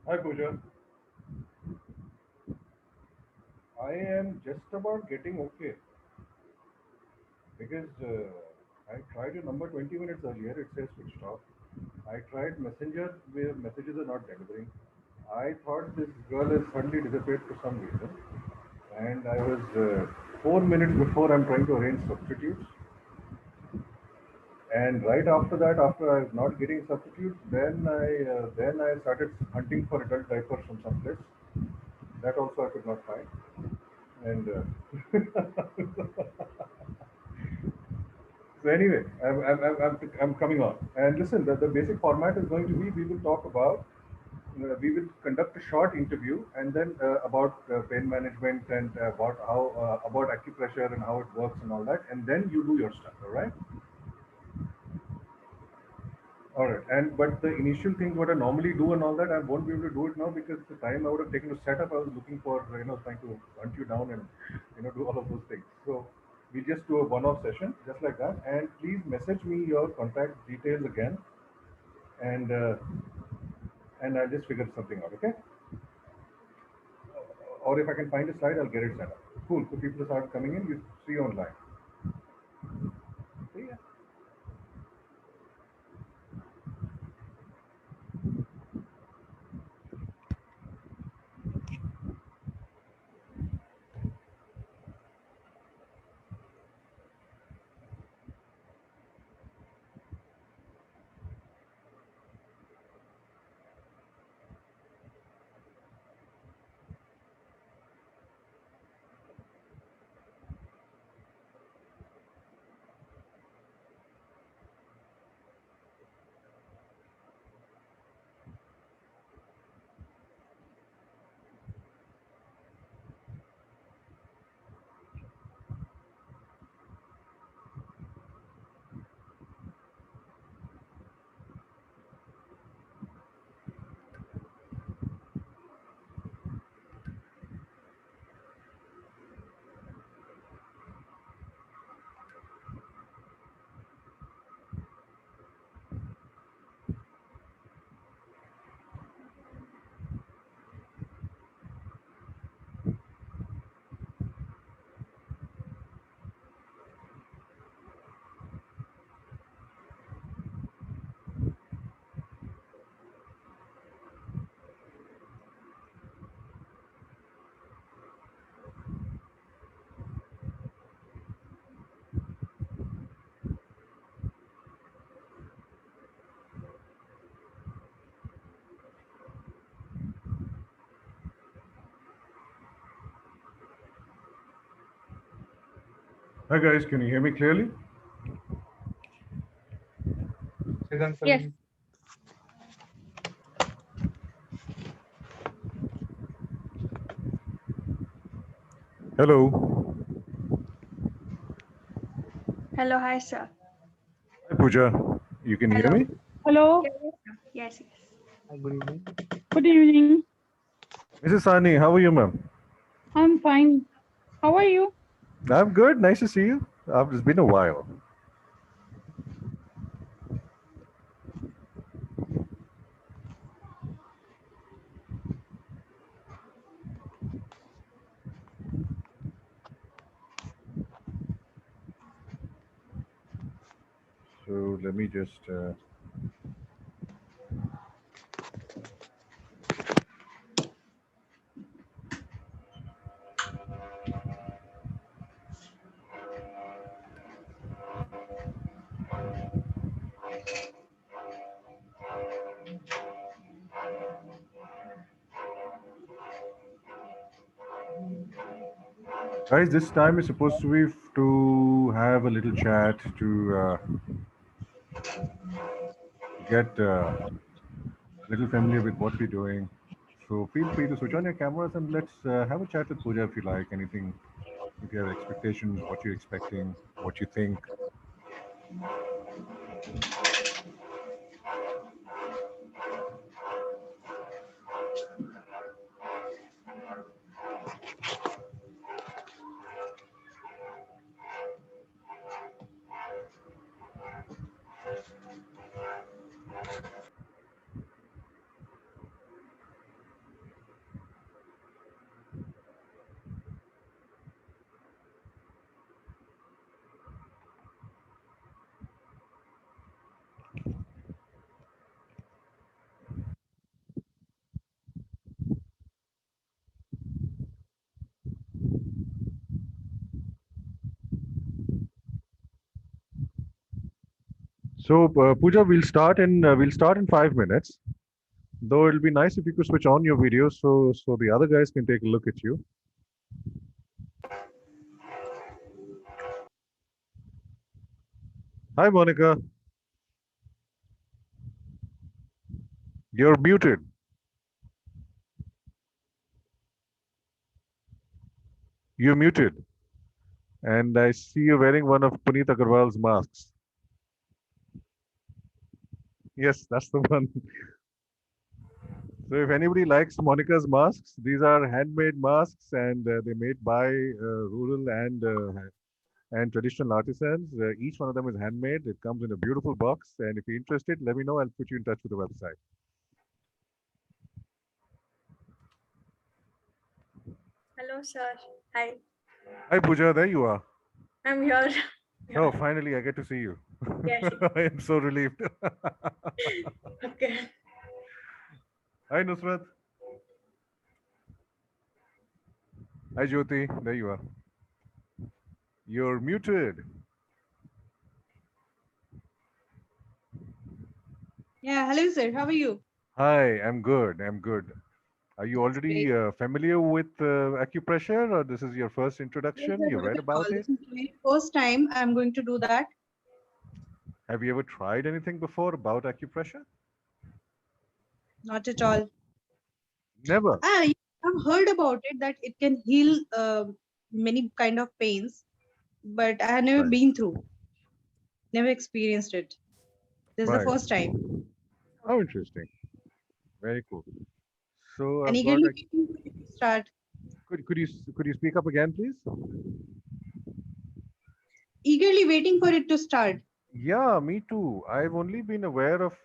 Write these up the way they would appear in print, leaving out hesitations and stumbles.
Hi Pooja, I am just about getting okay because I tried your number 20 minutes earlier. It says switched off. I tried Messenger where messages are not delivering. I thought this girl has suddenly disappeared for some reason, and I was 4 minutes before I'm trying to arrange substitutes. And right after that, after I was not getting substitutes, then I started hunting for adult diapers from someplace. That also I could not find. And So anyway, I'm coming on. And listen, the basic format is going to be we will talk about, we will conduct a short interview and then about pain management and about how, about acupressure and how it works and all that. And then you do your stuff, all right? All right. And but the initial things what I normally do and all that, I won't be able to do it now because the time I would have taken to set up, I was looking for, trying to hunt you down and, do all of those things. So we just do a one-off session just like that. And please message me your contact details again, and I'll just figure something out. Okay? Or if I can find a slide, I'll get it set up. Cool. So people start coming in. You see you online. See ya. Hi guys, can you hear me clearly? Yes. Hello. Hello, hi, sir. Hi Pooja. You can hear Hello. me? Hello, Yes, yes, sir. Yes, yes. good evening. Mrs. Sani, how are you, ma'am? I'm fine. How are you? I'm good. Nice to see you. It's been a while. So let me just. Guys, this time is supposed to be to have a little chat to get a little familiar with what we're doing. So feel free to switch on your cameras and let's have a chat with Pooja if you like. Anything, if you have expectations, what you're expecting, what you think. So, Pooja, we'll start in 5 minutes. Though it'll be nice if you could switch on your video so the other guys can take a look at you. Hi, Monica. You're muted. You're muted. And I see you wearing one of Puneet Agarwal's masks. Yes, that's the one. So if anybody likes Monica's masks, these are handmade masks, and they're made by rural and traditional artisans. Each one of them is handmade. It comes in a beautiful box. And if you're interested, let me know. I'll put you in touch with the website. Hello, sir. Hi. Hi, Pooja. There you are. I'm here. Oh, finally, I get to see you. Yes. I am so relieved. Okay. Hi, Nusrat. Hi, Jyoti. There you are. You're muted. Yeah, hello sir. How are you? Hi, I'm good. I'm good. Are you That's great. already familiar with acupressure, or this is your first Yes, introduction? sir, You not read at all. about it? This is my first time I'm going to do that. Have you ever tried anything before about acupressure? Not at all. Never. I've heard about it that it can heal many kind of pains, but I have never Right. been through, never experienced it. This is the Right. first time. How interesting. Very cool. So And I've got. eagerly waiting for it to start. Could you speak up again, please? Eagerly waiting for it to start. Yeah, me too. I've only been aware of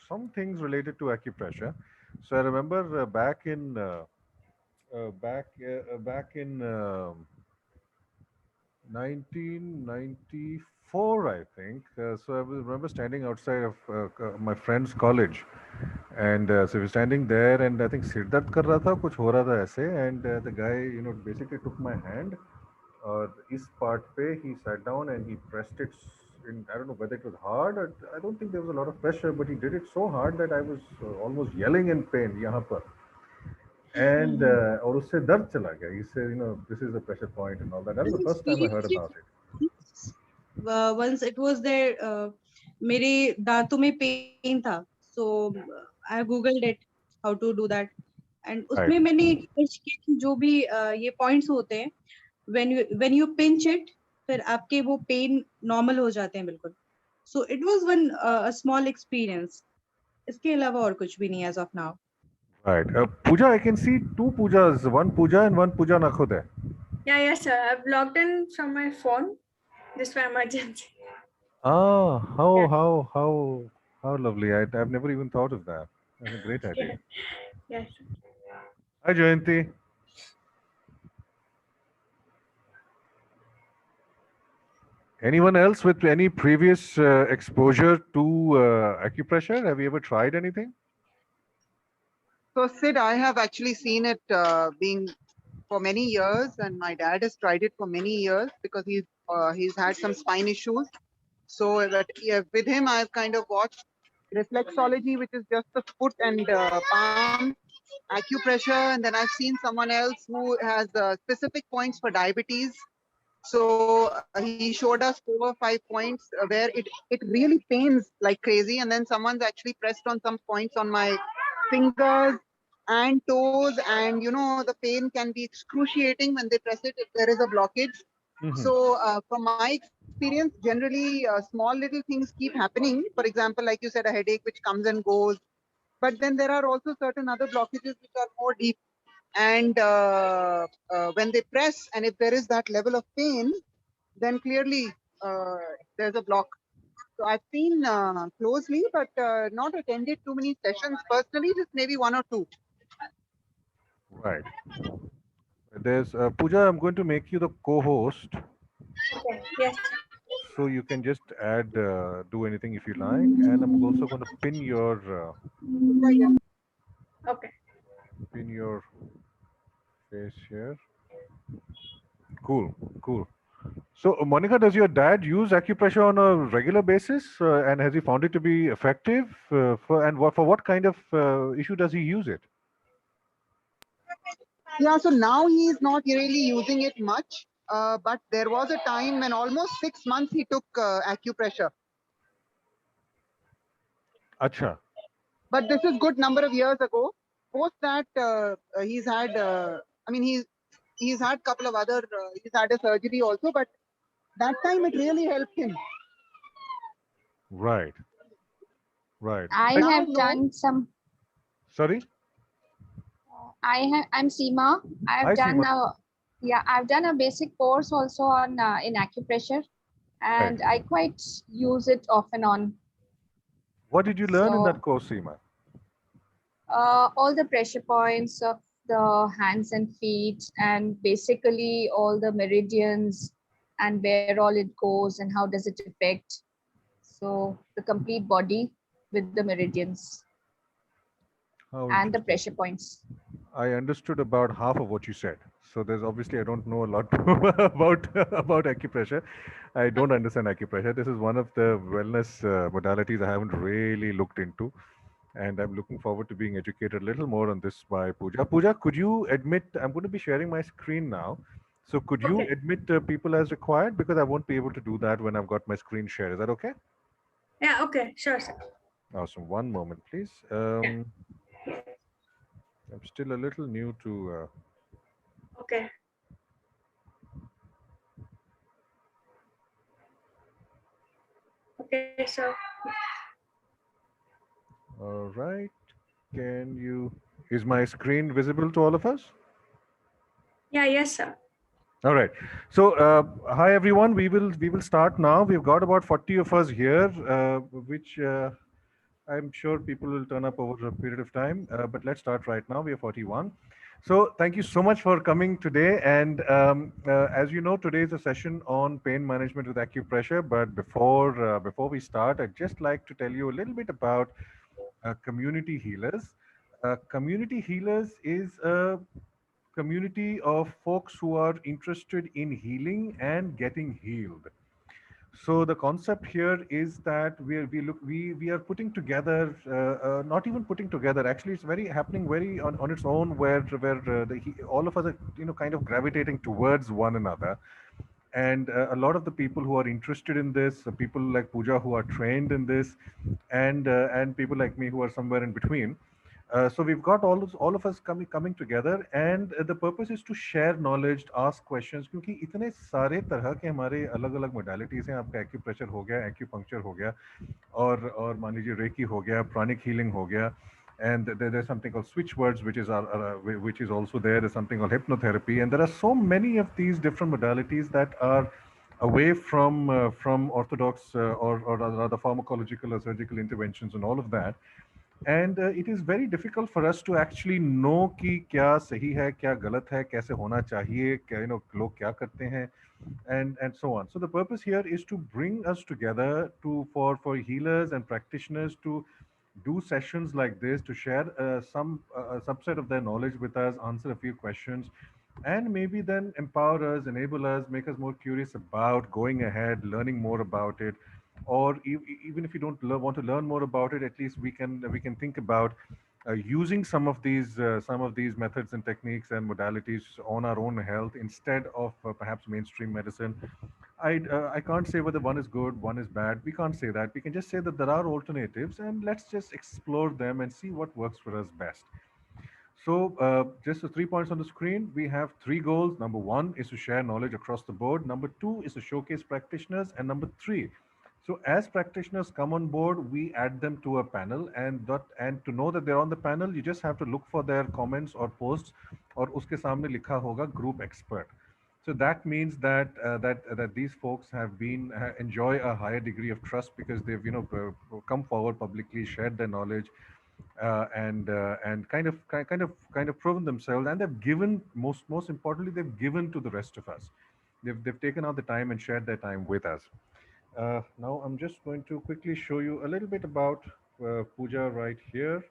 some things related to acupressure. So I remember back in 1994, I think. So remember standing outside of my friend's college, and so we were standing there, and I think सिर दर्द कर रहा था, कुछ हो रहा था ऐसे, and the guy, basically took my hand, और इस part पे he sat down and he pressed it. I don't know whether it was hard. Or, I don't think there was a lot of pressure, but he did it so hard that I was almost yelling in pain यहाँ पर. And और उससे दर्द चला गया. He said, this is the pressure point and all that. That was This the first time I heard experience about it. once it was there, मेरे दांतों में पेन था, so I googled it how to do that, and Right. उसमें मैंने research की कि जो भी ये points होते हैं, when you pinch it, फिर आपके वो pain normal हो जाते हैं बिल्कुल. So it was one a small experience. इसके अलावा और कुछ भी नहीं as of now. Right. Pooja, I can see two pujas, one puja and one puja nakhude. Yeah, yes, sir. I've logged in from my phone. This for emergency. Ah, how Yeah. how how how lovely! I've never even thought of that. That's a great idea. Yes. Hi, Jayanti. Anyone else with any previous exposure to acupressure? Have you ever tried anything? So Sid, I have actually seen it being for many years, and my dad has tried it for many years because he's had some spine issues. So that with him, I've kind of watched reflexology, which is just the foot and palm, acupressure, and then I've seen someone else who has specific points for diabetes. So he showed us 4 or 5 points where it really pains like crazy, and then someone's actually pressed on some points on my fingers and toes, and the pain can be excruciating when they press it if there is a blockage. So from my experience, generally small little things keep happening. For example, like you said, a headache which comes and goes, but then there are also certain other blockages which are more deep, and when they press, and if there is that level of pain, then clearly there's a block. So I've seen closely, but not attended too many sessions personally, just maybe one or two. Right. There's Pooja. I'm going to make you the co-host, Okay. Yes. so you can just add, do anything if you like, and I'm also going to Okay. pin your face here. Cool, cool. So, Monica, does your dad use acupressure on a regular basis, and has he found it to be effective? For what kind of issue does he use it? Yeah, so now he is not really using it much. But there was a time when almost 6 months he took acupressure. Acha. But this is good number of years ago. Post that, he's had. I mean, he's had couple of other. He's had a surgery also, but that time it really helped him. Right. Right. I Now, have no. done some. Sorry. I'm Seema. Hi, I've done Seema. a yeah, I've done a basic course also on in acupressure, Right. and I quite use it off and on. What did you learn in So that course, Seema? all the pressure points of the hands and feet, and basically all the meridians and where all it goes and how does it affect. So the complete body with the meridians How and the interesting. pressure points. I understood about half of what you said. So there's obviously I don't know a lot about acupressure. I don't understand acupressure. This is one of the wellness modalities I haven't really looked into, and I'm looking forward to being educated a little more on this by Pooja. Pooja, could you admit I'm going to be sharing my screen now? So could you Okay. admit people as required, because I won't be able to do that when I've got my screen shared. Is that okay? Yeah, okay, sure, sir. Awesome. One moment, please. I'm still a little new to. Okay. Okay, so All right. Can you? Is my screen visible to all of us? yeah, yes, sir. All right. So, hi everyone. We will start now. We've got about 40 of us here, which I'm sure people will turn up over a period of time. But let's start right now. We are 41. So, thank you so much for coming today. And as you know, today is a session on pain management with acupressure. But before we start, I'd just like to tell you a little bit about community healers. Community healers is a community of folks who are interested in healing and getting healed. So the concept here is that we are putting together, not even putting together. Actually, it's very happening very on its own, where all of us are kind of gravitating towards one another, and a lot of the people who are interested in this, people like Pooja who are trained in this, and people like me who are somewhere in between. So we've got all of us coming together, and the purpose is to share knowledge, ask questions, क्योंकि इतने सारे तरह के हमारे अलग अलग modalities हैं. आपका acupressure हो गया, acupuncture हो गया, और मान लीजिए reiki हो गया, pranic healing हो गया, and there's something called switch words, which is also there. There's something called hypnotherapy, and there are so many of these different modalities that are away from orthodox or rather pharmacological or surgical interventions and all of that. And it is very difficult for us to actually know कि क्या सही है, क्या गलत है, कैसे होना चाहिए, क्या लोग क्या करते हैं, and so on. So the purpose here is to bring us together for healers and practitioners to do sessions like this, to share some subset of their knowledge with us, answer a few questions, and maybe then empower us, enable us, make us more curious about going ahead, learning more about it. Or even if you don't want to learn more about it, at least we can think about using some of these methods and techniques and modalities on our own health instead of perhaps mainstream medicine. I can't say whether one is good, one is bad. We can't say that. We can just say that there are alternatives, and let's just explore them and see what works for us best. So, just the 3 points on the screen. We have three goals. Number one is to share knowledge across the board. Number two is to showcase practitioners. And number three, so as practitioners come on board, we add them to a panel, and to know that they're on the panel, you just have to look for their comments or posts, और उसके सामने लिखा होगा group expert. So that means that these folks have been enjoy a higher degree of trust because they've come forward publicly, shared their knowledge, and kind of proven themselves, and they've given, most importantly, they've given to the rest of us. They've taken out the time and shared their time with us. Now I'm just going to quickly show you a little bit about Pooja right here.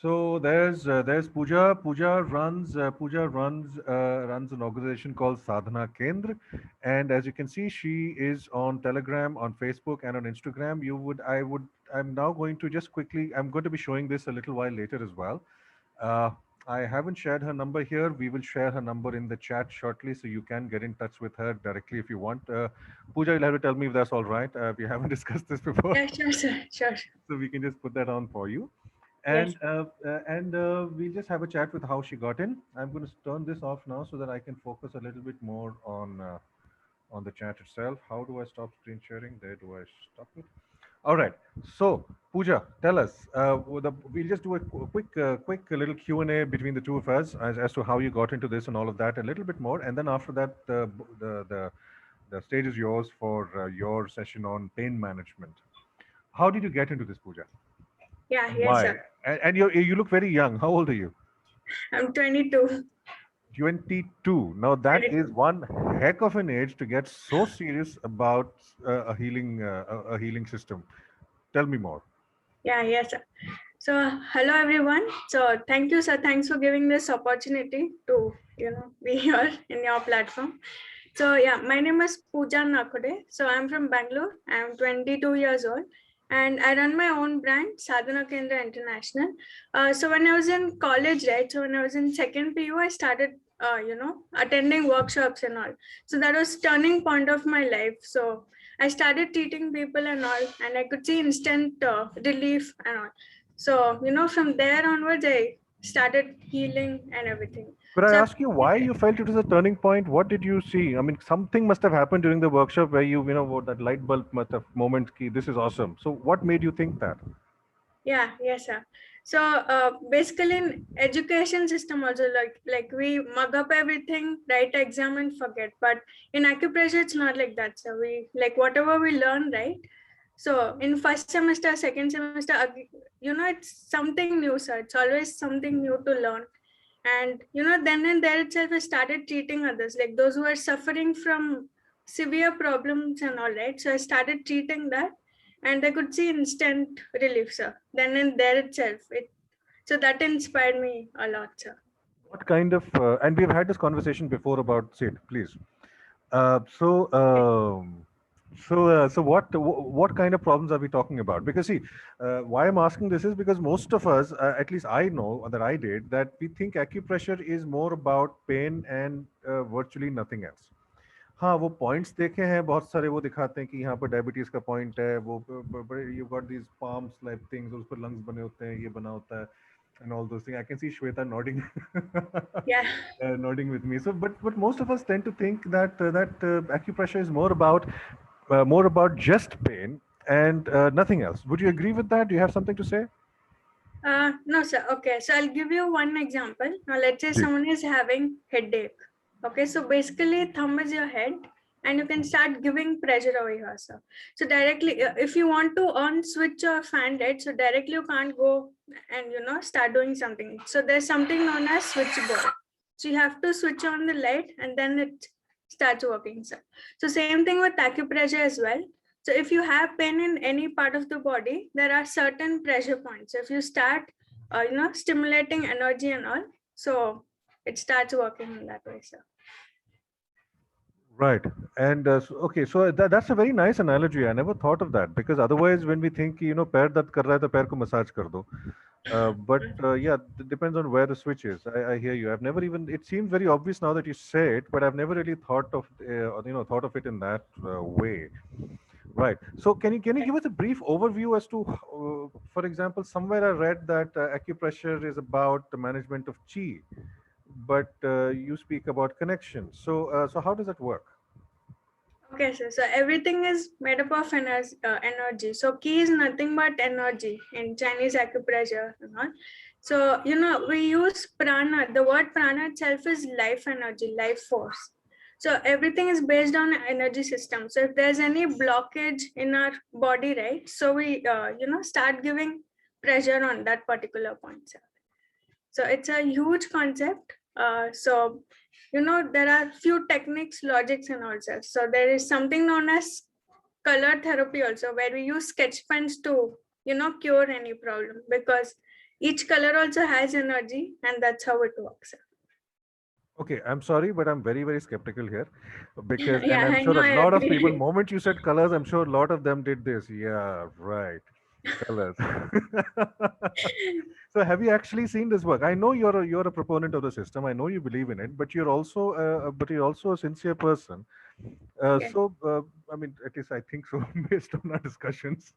So there's Pooja. Pooja runs an organization called Sadhana Kendra, and as you can see, she is on Telegram, on Facebook, and on Instagram. I'm now going to just quickly. I'm going to be showing this a little while later as well. Uh, I haven't shared her number here. We will share her number in the chat shortly, so you can get in touch with her directly if you want. Pooja, you'll have to tell me if that's all right. We haven't discussed this before, Yeah, sure, sir. Sure. so we can just put that on for you. Yes. And we'll just have a chat with how she got in. I'm going to turn this off now so that I can focus a little bit more on the chat itself. How do I stop screen sharing? There, do I stop it? All right. So, Pooja, tell us. We'll just do a quick little Q&A between the two of us as to how you got into this and all of that, a little bit more, and then after that, the stage is yours for your session on pain management. How did you get into this, Pooja? Yeah, And yes, why? sir. And you look very young. How old are you? I'm 22. 22. Now that 22. is one heck of an age to get so serious about a healing system. Tell me more. Yeah, yes, sir. So, hello everyone. So, thank you, sir. Thanks for giving this opportunity to, be here in your platform. So, yeah, my name is Pooja Nakode. So, I'm from Bangalore. I'm 22 years old, and I run my own brand, Sadhana Kendra International. So, when I was in college, right? So, when I was in second PU, I started, attending workshops and all. So, that was turning point of my life. So, I started treating people and all, and I could see instant relief and all. So, from there onwards, I started healing and everything. Could I So, ask you why you felt it was a turning point? What did you see? I mean, something must have happened during the workshop where that light bulb must have moment. Ki, this is awesome. So, what made you think that? yeah, yes, sir. So basically in education system also, like we mug up everything, write exam and forget. But in acupressure, it's not like that. So we like whatever we learn, right? So in first semester, second semester, it's something new, sir. It's always something new to learn. And then and there itself, I started treating others, like those who are suffering from severe problems and all, right? So I started treating that, and I could see instant relief, sir. Then and there itself, so that inspired me a lot, sir. What kind of, and we've had this conversation before about, Sid, please. Uh, so, um, so what kind of problems are we talking about? Because see, why I'm asking this is because most of us, at least I know that I did, that we think acupressure is more about pain and virtually nothing else. हाँ वो points देखे हैं बहुत सारे वो दिखाते हैं कि यहाँ पर डायबिटीज का पॉइंट है वो बड़े you got these palms like things उस पर लंग्स बने होते हैं ये बना होता है and all those things. I can see Shweta nodding, Yeah. nodding with me. So, but most of us tend to think that acupressure is more about just pain and nothing else. Would you agree with that? Do you have something to say? No, sir. Okay, so I'll give you one example. Now, let's say someone is having headache. Okay, so basically, thumb is your head, and you can start giving pressure over here, sir. So directly, if you want to on switch or fan, right? So directly, you can't go and start doing something. So there's something known as switchboard. So you have to switch on the light, and then it starts working, sir. So same thing with acupressure as well. So if you have pain in any part of the body, there are certain pressure points. So if you start, stimulating energy and all, so it starts working in that way, sir. Right. And okay, so that's a very nice analogy. I never thought of that because otherwise, when we think, पैर दर्द कर रहा है तो पैर को massage कर दो. But yeah, it depends on where the switch is. I hear you. I've never even. It seems very obvious now that you say it, but I've never really thought of it in that way. Right. So can you give us a brief overview as to, for example, somewhere I read that acupressure is about the management of chi, but you speak about connection. So how does that work? Okay, sir. So everything is made up of energy. So ki is nothing but energy in Chinese acupressure. So we use prana. The word prana itself is life energy, life force. So everything is based on energy system. So if there's any blockage in our body, right? So we start giving pressure on that particular point, sir. So it's a huge concept. So there are few techniques, logics, and also. So there is something known as color therapy also, where we use sketch pens to cure any problem, because Each color also has energy, and that's how it works. Okay, I'm sorry, but I'm very, very skeptical here because, and Yeah, I'm I sure know, a I lot of people, agree. moment you said colors, I'm sure a lot of them did this. Yeah, right. Colors. So have you actually seen this work? I know you're a proponent of the system. I know you believe in it, but you're also a sincere person. Yeah. I mean, at least I think so, based on our discussions.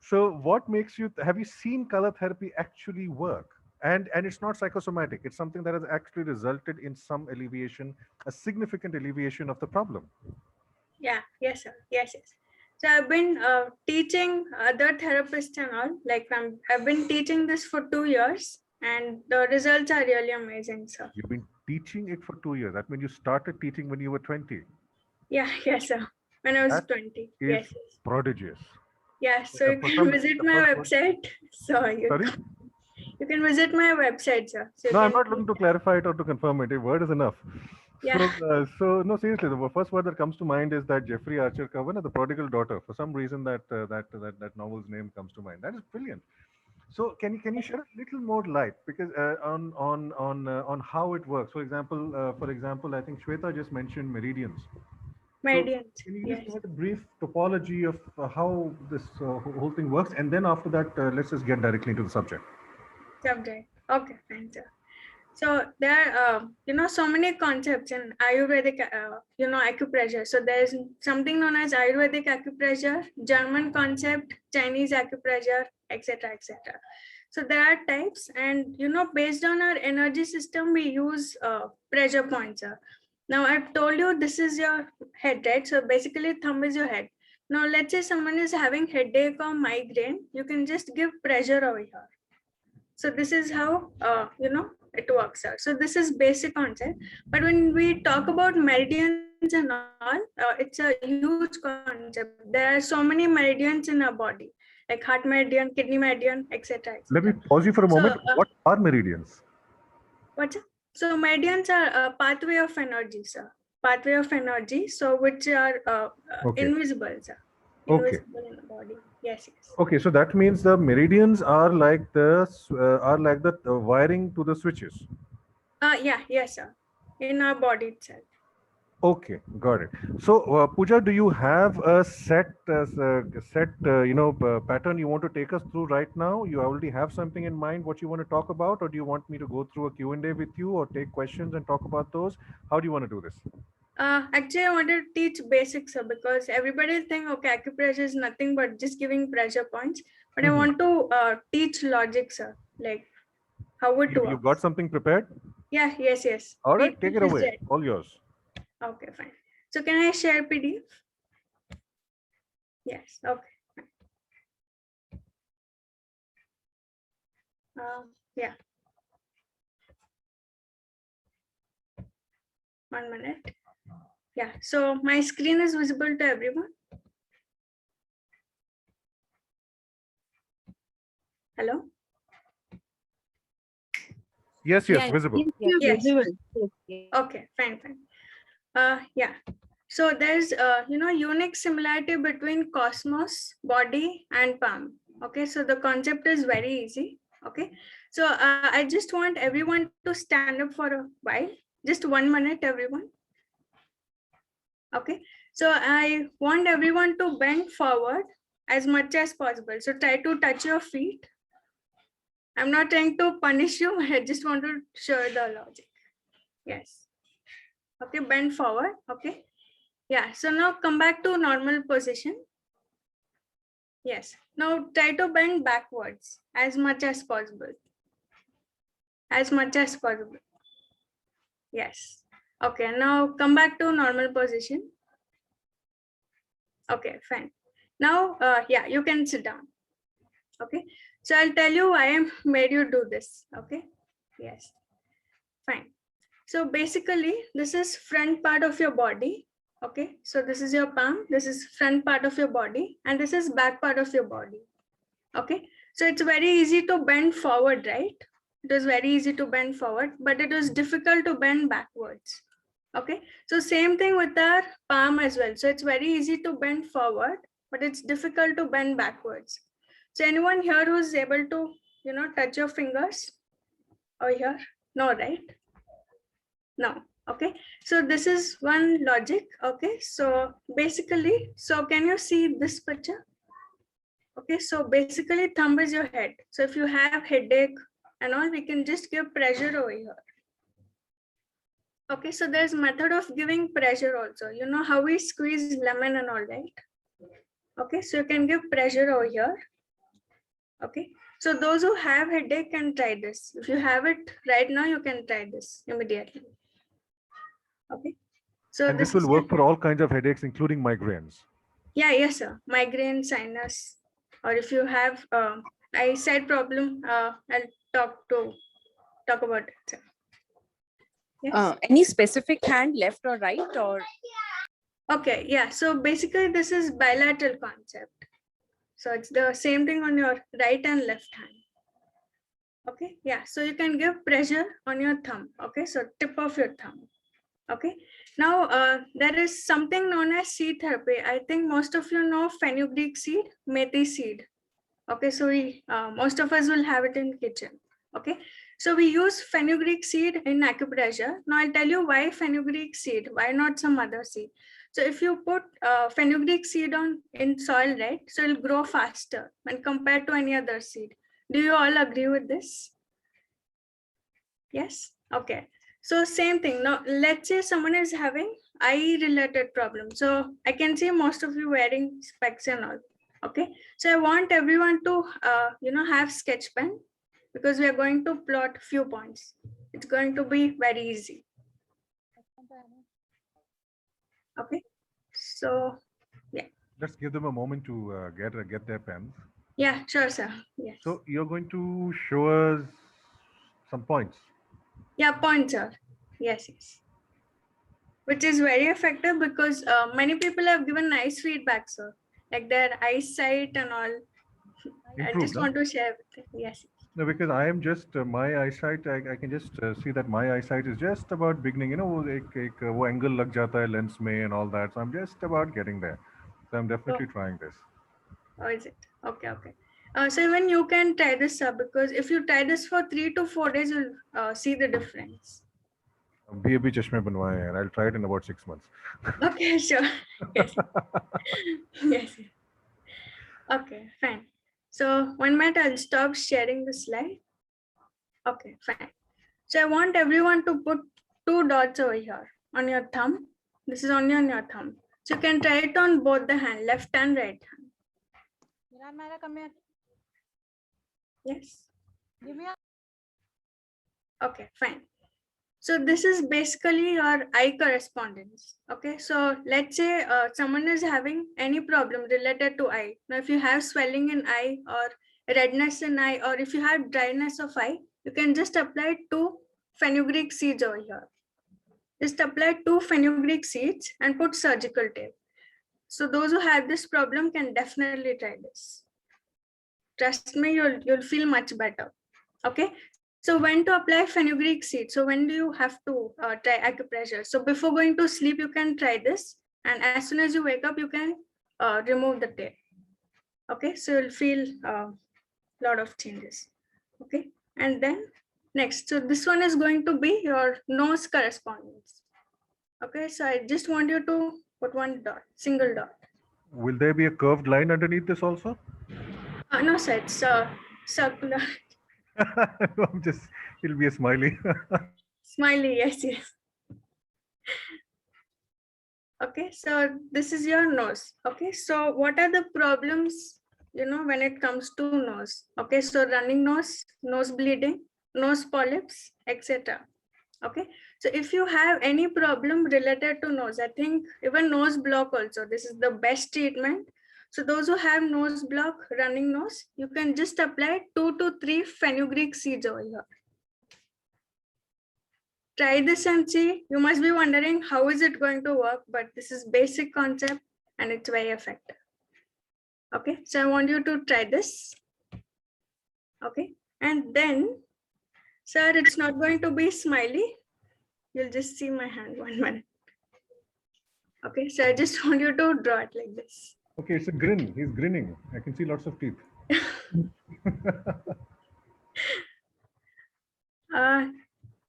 So, what makes you? Have you seen color therapy actually work? And it's not psychosomatic. It's something that has actually resulted in some alleviation, a significant alleviation of the problem. Yeah, yes, sir. Yes, yes. So I've been teaching other therapists and all. Like I've been teaching this for 2 years, and the results are really amazing, sir. You've been teaching it for 2 years. That means you started teaching when you were 20. Yeah, yes, sir. When I was That 20. is Yes, yes. prodigious. Yeah, so you For can some, visit the my first one. website. So Sorry. you can visit my website, sir. So you No, I'm can not see looking to that. clarify it or to confirm it. A word is enough. Yeah, No, seriously, the first word that comes to mind is that Jeffrey Archer Cohen, The Prodigal Daughter. For some reason, that novel's name comes to mind. That is brilliant. So, can you shed a little more light because on how it works? For example, I think Shweta just mentioned meridians. So, Meridians. can you just Yes. give us a brief topology of how this whole thing works, and then after that, let's just get directly into the subject. Subject. Okay, fine, sir. So there are, so many concepts in Ayurvedic, acupressure. So there is something known as Ayurvedic acupressure, German concept, Chinese acupressure, etc., etc. So there are types, and based on our energy system, we use pressure points. Now I've told you this is your head, right? So basically, thumb is your head. Now let's say someone is having headache or migraine, you can just give pressure over here. So this is how it works out. So this is basic concept. But when we talk about meridians and all, it's a huge concept. There are so many meridians in our body, like heart meridian, kidney meridian, etc., etc. Let me pause you for a So moment. What are meridians? what's it? So meridians are a pathway of energy, sir. Pathway of energy, so which are Okay. invisible, sir. Okay. Invisible in the body. Yes, yes. Okay. So that means the meridians are like the wiring to the switches. Yeah, yes, sir. In our body itself. Okay, got it. So, Pooja, do you have a pattern you want to take us through right now? You already have something in mind what you want to talk about, or do you want me to go through a Q&A with you, or take questions and talk about those? How do you want to do this? Actually, I wanted to teach basics, sir, because everybody think, okay, acupressure is nothing but just giving pressure points. But I want to teach logic, sir, like how it You works. got something prepared? Yeah, yes, yes. All right, PDF take it is away. there. All yours. Okay, fine. So can I share PDF? Yes, okay. Yeah. 1 minute. Yeah, so my screen is visible to everyone. Hello? Yes, Yeah, visible. Yes. visible. Yes. Okay, fine. Yeah. So there's unique similarity between cosmos, body, and palm. Okay, so the concept is very easy. Okay, so I just want everyone to stand up for a while, just 1 minute, everyone. Okay, so I want everyone to bend forward as much as possible. So try to touch your feet. I'm not trying to punish you. I just want to show the logic. Yes. Okay, bend forward. Okay. Yeah, so now come back to normal position. Yes, now try to bend backwards as much as possible. As much as possible. Yes. Okay, now come back to normal position. Okay, fine. Now, yeah, you can sit down. Okay, so I'll tell you why I made you do this. Okay, yes, fine. So basically, this is front part of your body. Okay, so this is your palm, this is front part of your body, and this is back part of your body. Okay, so it's very easy to bend forward, right? It was very easy to bend forward, but it was difficult to bend backwards. Okay, so same thing with our palm as well. So it's very easy to bend forward, but it's difficult to bend backwards. So anyone here who's able to touch your fingers over here? No, right? No. Okay. So this is one logic. Okay. So basically, so can you see this picture? Okay. So basically thumb is your head. So if you have headache and all, we can just give pressure over here. Okay. So there's method of giving pressure also. You know how we squeeze lemon and all, right? Okay. So you can give pressure over here. Okay. So those who have headache can try this. If you have it right now, you can try this immediately. Okay. So And this will is work for all kinds of headaches, including migraines. Yeah, yes, sir. Migraine, sinus, or if you have eyesight problem, I'll talk about it. Sir. Yes. Any specific hand, left or right, or? Okay, yeah. So basically, this is bilateral concept. So it's the same thing on your right and left hand. Okay, yeah. So you can give pressure on your thumb. Okay, so tip of your thumb. Okay. Now there is something known as seed therapy. I think most of you know fenugreek seed, methi seed. Okay, so we most of us will have it in kitchen. Okay, so we use fenugreek seed in acupressure. Now I'll tell you why fenugreek seed, why not some other seed. So if you put fenugreek seed in soil, right, so it'll grow faster when compared to any other seed. Do you all agree with this? Yes. Okay. So same thing. Now let's say someone is having eye related problem. So I can see most of you wearing specs and all. Okay. So I want everyone to have sketch pen, because we are going to plot few points. It's going to be very easy. Okay. So yeah. Let's give them a moment to get their pens. Yeah, sure, sir. Yes. So you're going to show us some points. Yeah, points, sir. Yes, yes. Which is very effective because many people have given nice feedback, sir. Like their eyesight and all. Improved, I just want to share with you. Yes. No, because I am just my eyesight. I can just see that my eyesight is just about beginning. You know, wo angle lag jata hai lens mein and all that. So I'm just about getting there. So I'm definitely trying this. Oh, is it? Okay, okay. So even you can try this, sir, because if you try this for 3 to 4 days, you'll see the difference. BAB chashme banwaye hain. I'll try it in about 6 months. Okay, sure. Yes. Yes. Okay, fine. So 1 minute, I'll stop sharing the slide. Okay, fine. So I want everyone to put 2 dots over here on your thumb. This is only on your thumb. So you can try it on both the hand, left and right hand. Yes. Okay, fine. So this is basically your eye correspondence. Okay, so let's say someone is having any problem related to eye. Now, if you have swelling in eye or redness in eye, or if you have dryness of eye, you can just apply 2 fenugreek seeds over here. Just apply 2 fenugreek seeds and put surgical tape. So those who have this problem can definitely try this. Trust me, you'll feel much better. Okay. So when to apply fenugreek seed? So when do you have to try acupressure? So before going to sleep, you can try this. And as soon as you wake up, you can remove the tape. Okay, so you'll feel a lot of changes. Okay, and then next, so this one is going to be your nose correspondence. Okay, so I just want you to put 1 dot, single dot. Will there be a curved line underneath this also? No, sir, it's circular. I'm just, it'll be a smiley. Smiley, yes, yes. Okay, so this is your nose. Okay, so what are the problems, when it comes to nose? Okay, so running nose, nose bleeding, nose polyps, etc. Okay, so if you have any problem related to nose, I think even nose block also, this is the best treatment. So those who have nose block, running nose, you can just apply 2 to 3 fenugreek seeds over here. Try this and see. You must be wondering how is it going to work, but this is basic concept and it's very effective. Okay, so I want you to try this. Okay, and then, sir, it's not going to be smiley. You'll just see my hand 1 minute. Okay, so I just want you to draw it like this. Okay, it's a grin. He's grinning. I can see lots of teeth.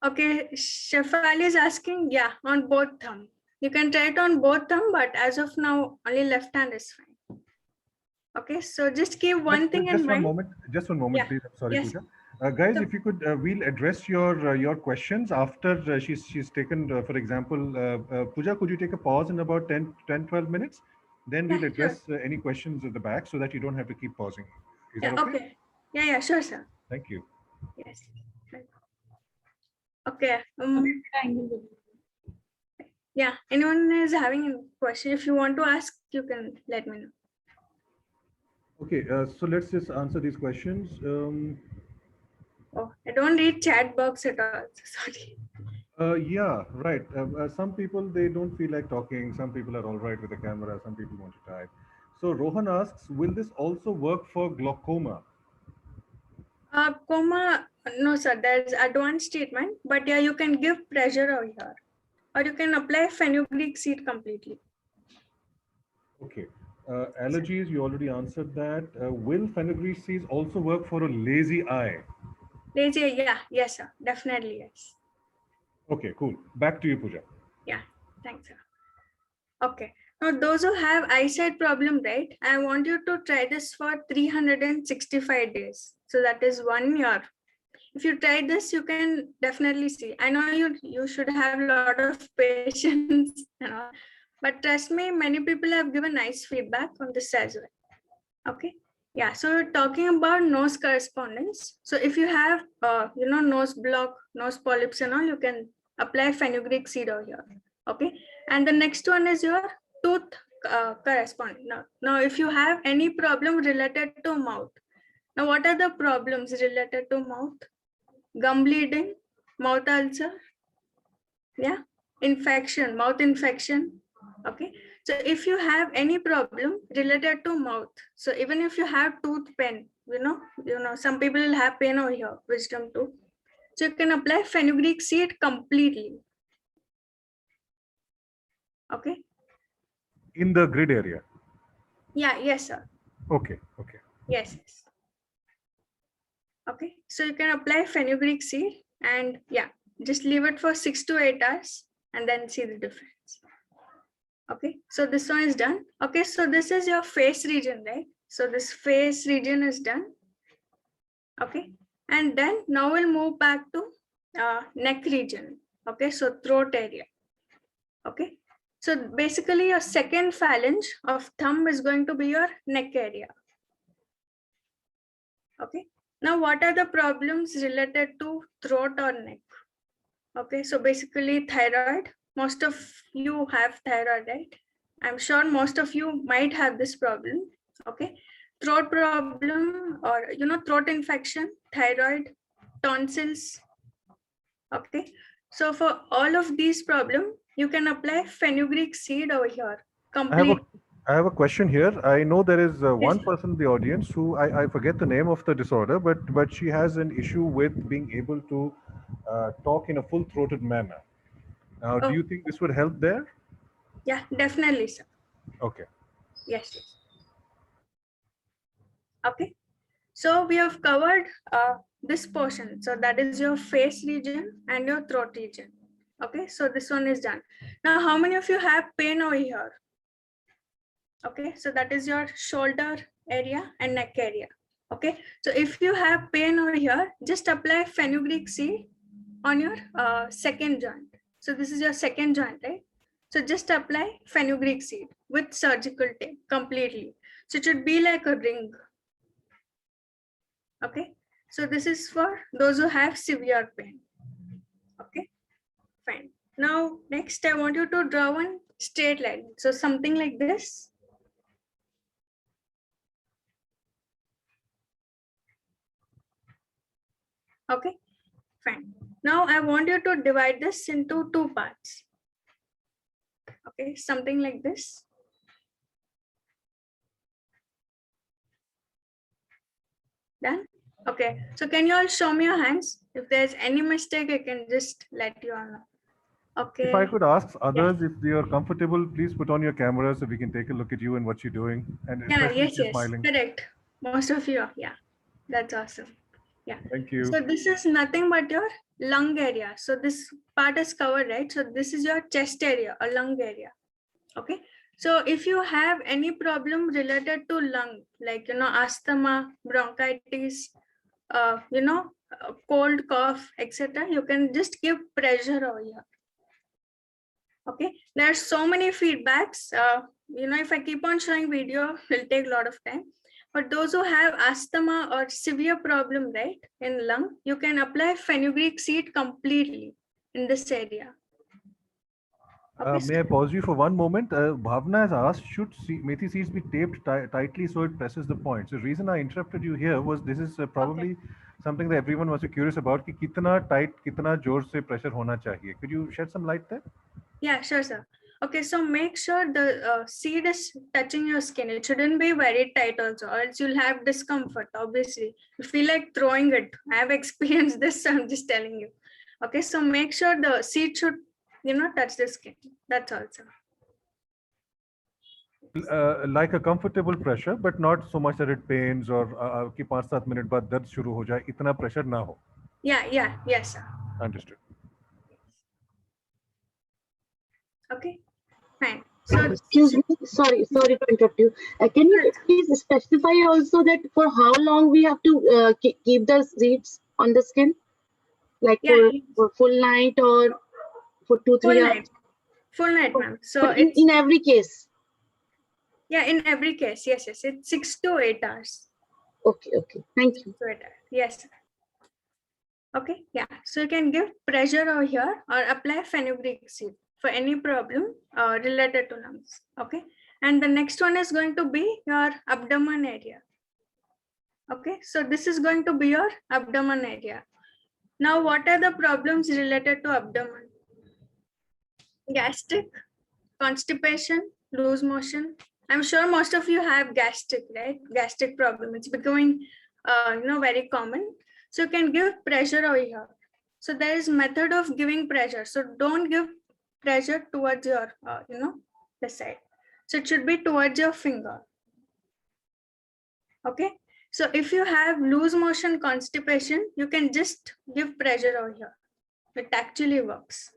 Okay, Shefali is asking, yeah, on both thumb. You can try it on both thumb, but as of now, only left hand is fine. Okay, so just keep one thing in Just one mind. moment. Just one moment, Yeah. please. I'm sorry, Yes. Pooja. Guys, So- if you could, we'll address your questions after she's taken, for example, Pooja, could you take a pause in about 10, 12 minutes? Then we'll Yeah, sure. address any questions at the back so that you don't have to keep pausing. Is that Yeah, okay? okay. Yeah, sure, sir. Thank you. Yes. Okay. Yeah, anyone is having a question? If you want to ask, you can let me know. Okay, so let's just answer these questions. Oh, I don't read chat box at all. Sorry. Yeah, right. Some people, they don't feel like talking. Some people are all right with the camera. Some people want to type. So Rohan asks, will this also work for glaucoma? Coma, no, sir. There's advanced treatment, but yeah, you can give pressure over here, or you can apply fenugreek seed completely. Okay. Allergies, you already answered that. Will fenugreek seeds also work for a lazy eye? Lazy, yeah, yes, sir. Definitely, yes. Okay, cool. Back to you, Pooja. Yeah, thanks, sir. Okay. Now, those who have eyesight problem, right? I want you to try this for 365 days. So that is 1 year. If you try this, you can definitely see. I know you should have a lot of patience, but trust me, many people have given nice feedback on this as well. Okay. Yeah. So we're talking about nose correspondence. So if you have, nose block, nose polyps and all, you can apply fenugreek seed over here. Okay. And the next one is your tooth correspondence. Now, if you have any problem related to mouth, now what are the problems related to mouth? Gum bleeding, mouth ulcer, yeah, infection, mouth infection. Okay, so if you have any problem related to mouth, so even if you have tooth pain, some people will have pain over here, wisdom tooth, so you can apply fenugreek seed completely. Okay. In the grid area. Yeah. Yes, sir. Okay. Okay. Yes. Okay, so you can apply fenugreek seed and yeah, just leave it for 6 to 8 hours and then see the difference. Okay, so this one is done. Okay, so this is your face region, right? So this face region is done. Okay, and then now we'll move back to neck region. Okay, so throat area. Okay, so basically your second phalange of thumb is going to be your neck area. Okay, now what are the problems related to throat or neck? Okay, so basically thyroid. Most of you have thyroid, right? I'm sure most of you might have this problem. Okay, throat problem or throat infection, thyroid, tonsils. Okay, so for all of these problems, you can apply fenugreek seed over here. Complete. I have a question here. I know there is one Yes. person in the audience who I forget the name of the disorder, but she has an issue with being able to talk in a full-throated manner. Now, do Oh. you think this would help there? Yeah, definitely, sir. Okay. Yes. Okay, so we have covered this portion. So that is your face region and your throat region. Okay, so this one is done. Now, how many of you have pain over here? Okay, so that is your shoulder area and neck area. Okay, so if you have pain over here, just apply fenugreek seed on your second joint. So this is your second joint, right? So just apply fenugreek seed with surgical tape completely. So it should be like a ring. Okay, so this is for those who have severe pain. Okay, fine. Now, next I want you to draw one straight line. So something like this. Okay, fine. Now I want you to divide this into two parts. Okay, something like this. Done? Okay, so can you all show me your hands? If there's any mistake, I can just let you all know. Okay. If I could ask others if they are comfortable, please put on your camera so we can take a look at you and what you're doing. And Yeah, especially if yes, you're yes, smiling. correct. Most of you, yeah, that's awesome. Thank you. So this is nothing but your lung area. So this part is covered, right? So this is your chest area or lung area. Okay. So if you have any problem related to lung, like, asthma, bronchitis, cold, cough, etc., you can just give pressure over here. Okay. There are so many feedbacks. If I keep on showing video, it'll take a lot of time. But those who have asthma or severe problem, right, in lung, you can apply fenugreek seed completely in this area. Okay, May I pause you for one moment? Bhavna has asked, should methi seeds be taped tightly so it presses the points? The reason I interrupted you here was this is probably something that everyone must be curious about. Ki kitna tight, kitna jor se pressure hona chahiye. Could you shed some light there? Yeah, sure, sir. Okay, so make sure the seed is touching your skin. It shouldn't be very tight also, or else you'll have discomfort, obviously. You feel like throwing it. I have experienced this, so I'm just telling you. Okay, so make sure the seed should, touch the skin. That's all, sir. Like a comfortable pressure, but not so much that it pains or ki 5-7 minute baad dard shuru ho jaye. Itna pressure na ho. Yeah, yes, sir. Understood. Okay, fine. So Excuse me, sorry to interrupt you. Can you please specify also that for how long we have to keep the seeds on the skin? Like for full night or for 2-3 hours? Full night, ma'am. So but in every case? Yeah, in every case, yes. It's 6 to 8 hours. Okay, thank you. Yes, sir. Okay, yeah. So you can give pressure over here or apply fenugreek seed for any problem related to lungs. Okay, and the next one is going to be your abdomen area. Okay, so this is going to be your abdomen area. Now, what are the problems related to abdomen? Gastric, constipation, loose motion. I'm sure most of you have gastric, right? Gastric problem. It's becoming, very common. So you can give pressure over here. So there is method of giving pressure. So don't give pressure towards your, the side. So it should be towards your finger. Okay. So if you have loose motion, constipation, you can just give pressure over here. It actually works.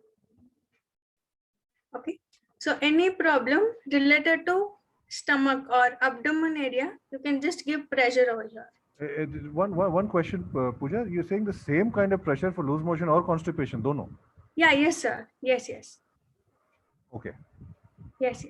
Okay. So any problem related to stomach or abdomen area, you can just give pressure over here. One question, Pooja. You're saying the same kind of pressure for loose motion or constipation, dono? Yeah, yes, sir. Yes. Okay. Yes.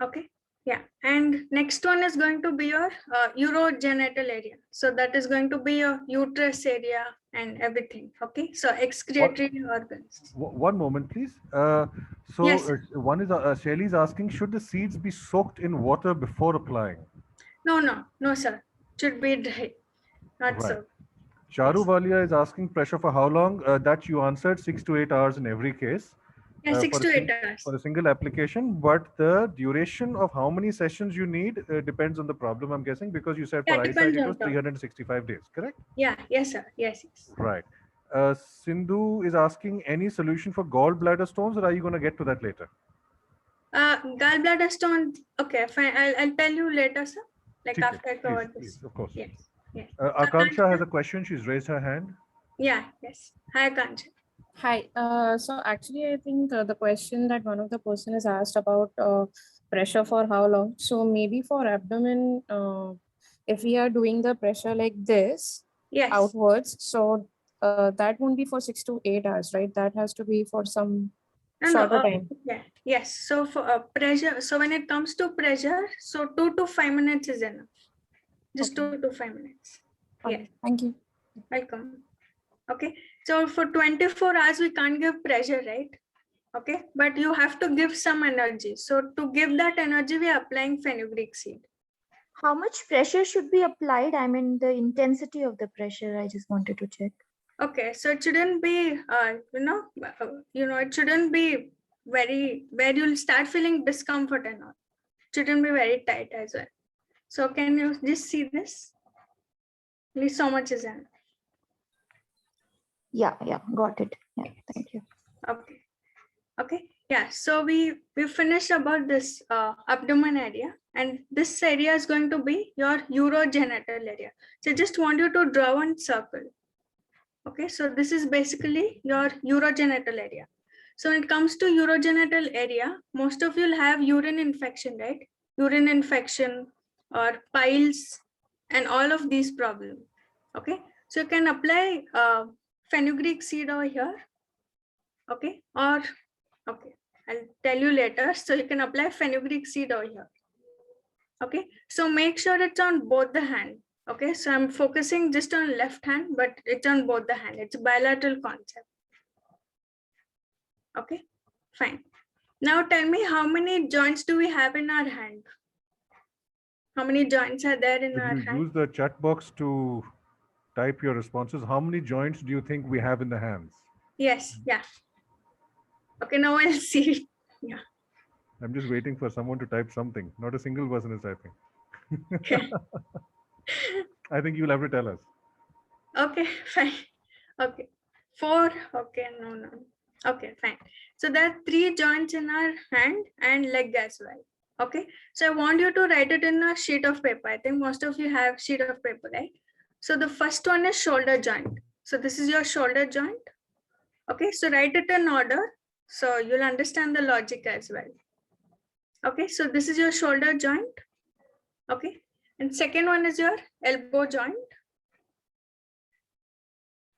Okay. Yeah. And next one is going to be your urogenital area. So that is going to be your uterus area and everything. Okay. So excretory organs. One moment, please. Yes. One is Shelly is asking, should the seeds be soaked in water before applying? No, sir. Should be dry. Not so. Charu Walia is asking pressure for how long? That you answered 6 to 8 hours in every case. Yeah, 6 to 8 hours. For a single application, but the duration of how many sessions you need depends on the problem, I'm guessing, because you said for eyesight it was 365 days, correct? Yeah, yes, sir. Yes. Right. Sindhu is asking, any solution for gallbladder stones, or are you going to get to that later? Gallbladder stone. Okay, fine. I'll tell you later, sir. Like after I cover this. Please, of course. Yes. Akanksha has a question. She's raised her hand. Yeah, yes. Hi, Akanksha. Hi. So actually, I think the question that one of the person is asked about pressure for how long. So maybe for abdomen, if we are doing the pressure like this, yes, outwards, so that won't be for 6 to 8 hours, right? That has to be for some shorter time. Yeah. Yes. So for pressure, so when it comes to pressure, so 2 to 5 minutes is enough. Just 2 to 5 minutes. Okay. Yes. Thank you. Welcome. Okay. So for 24 hours, we can't give pressure, right? Okay. But you have to give some energy. So to give that energy, we are applying fenugreek seed. How much pressure should be applied? I mean, the intensity of the pressure, I just wanted to check. Okay. So it shouldn't be, it shouldn't be very, where you'll start feeling discomfort and all. It shouldn't be very tight as well. So can you just see this? At least so much is enough. Yeah, got it. Yeah, thank you. Okay. Yeah, so we finished about this abdomen area, and this area is going to be your urogenital area. So just want you to draw one circle. Okay, so this is basically your urogenital area. So when it comes to urogenital area, most of you will have urine infection, right? Urine infection or piles and all of these problems. Okay, so you can apply fenugreek seed over here. Okay, or okay, I'll tell you later. So you can apply fenugreek seed over here. Okay, so make sure it's on both the hand. Okay, so I'm focusing just on left hand, but it's on both the hand. It's a bilateral concept. Okay, fine. Now tell me, how many joints do we have in our hand? How many joints are there in our If you hand? use the chat box to type your responses, how many joints do you think we have in the hands? Yes, yeah. Okay, now I'll see. Yeah. I'm just waiting for someone to type something. Not a single person is typing. Okay. I think you'll have to tell us. Okay, fine. Okay. 4. Okay, no. Okay, fine. So there are 3 joints in our hand and leg as well. Okay, so I want you to write it in a sheet of paper. I think most of you have sheet of paper, right? So the first one is shoulder joint. So this is your shoulder joint. Okay, so write it in order so you'll understand the logic as well. Okay, so this is your shoulder joint. Okay, and second one is your elbow joint.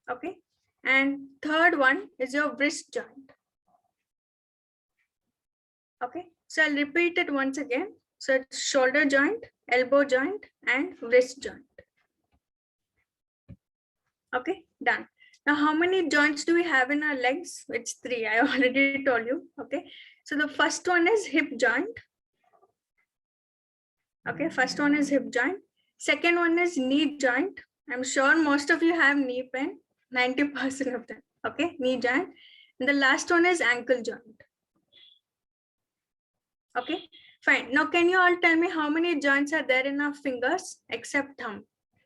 Okay, and third one is your wrist joint. Okay, so I'll repeat it once again. So it's shoulder joint, elbow joint, and wrist joint. Okay, done. Now, how many joints do we have in our legs? It's 3. I already told you. Okay, so the first one is hip joint. Okay, first one is hip joint. Second one is knee joint. I'm sure most of you have knee pain, 90% of them. Okay, knee joint. And the last one is ankle joint. Okay, fine. Now, can you all tell me how many joints are there in our fingers except thumb?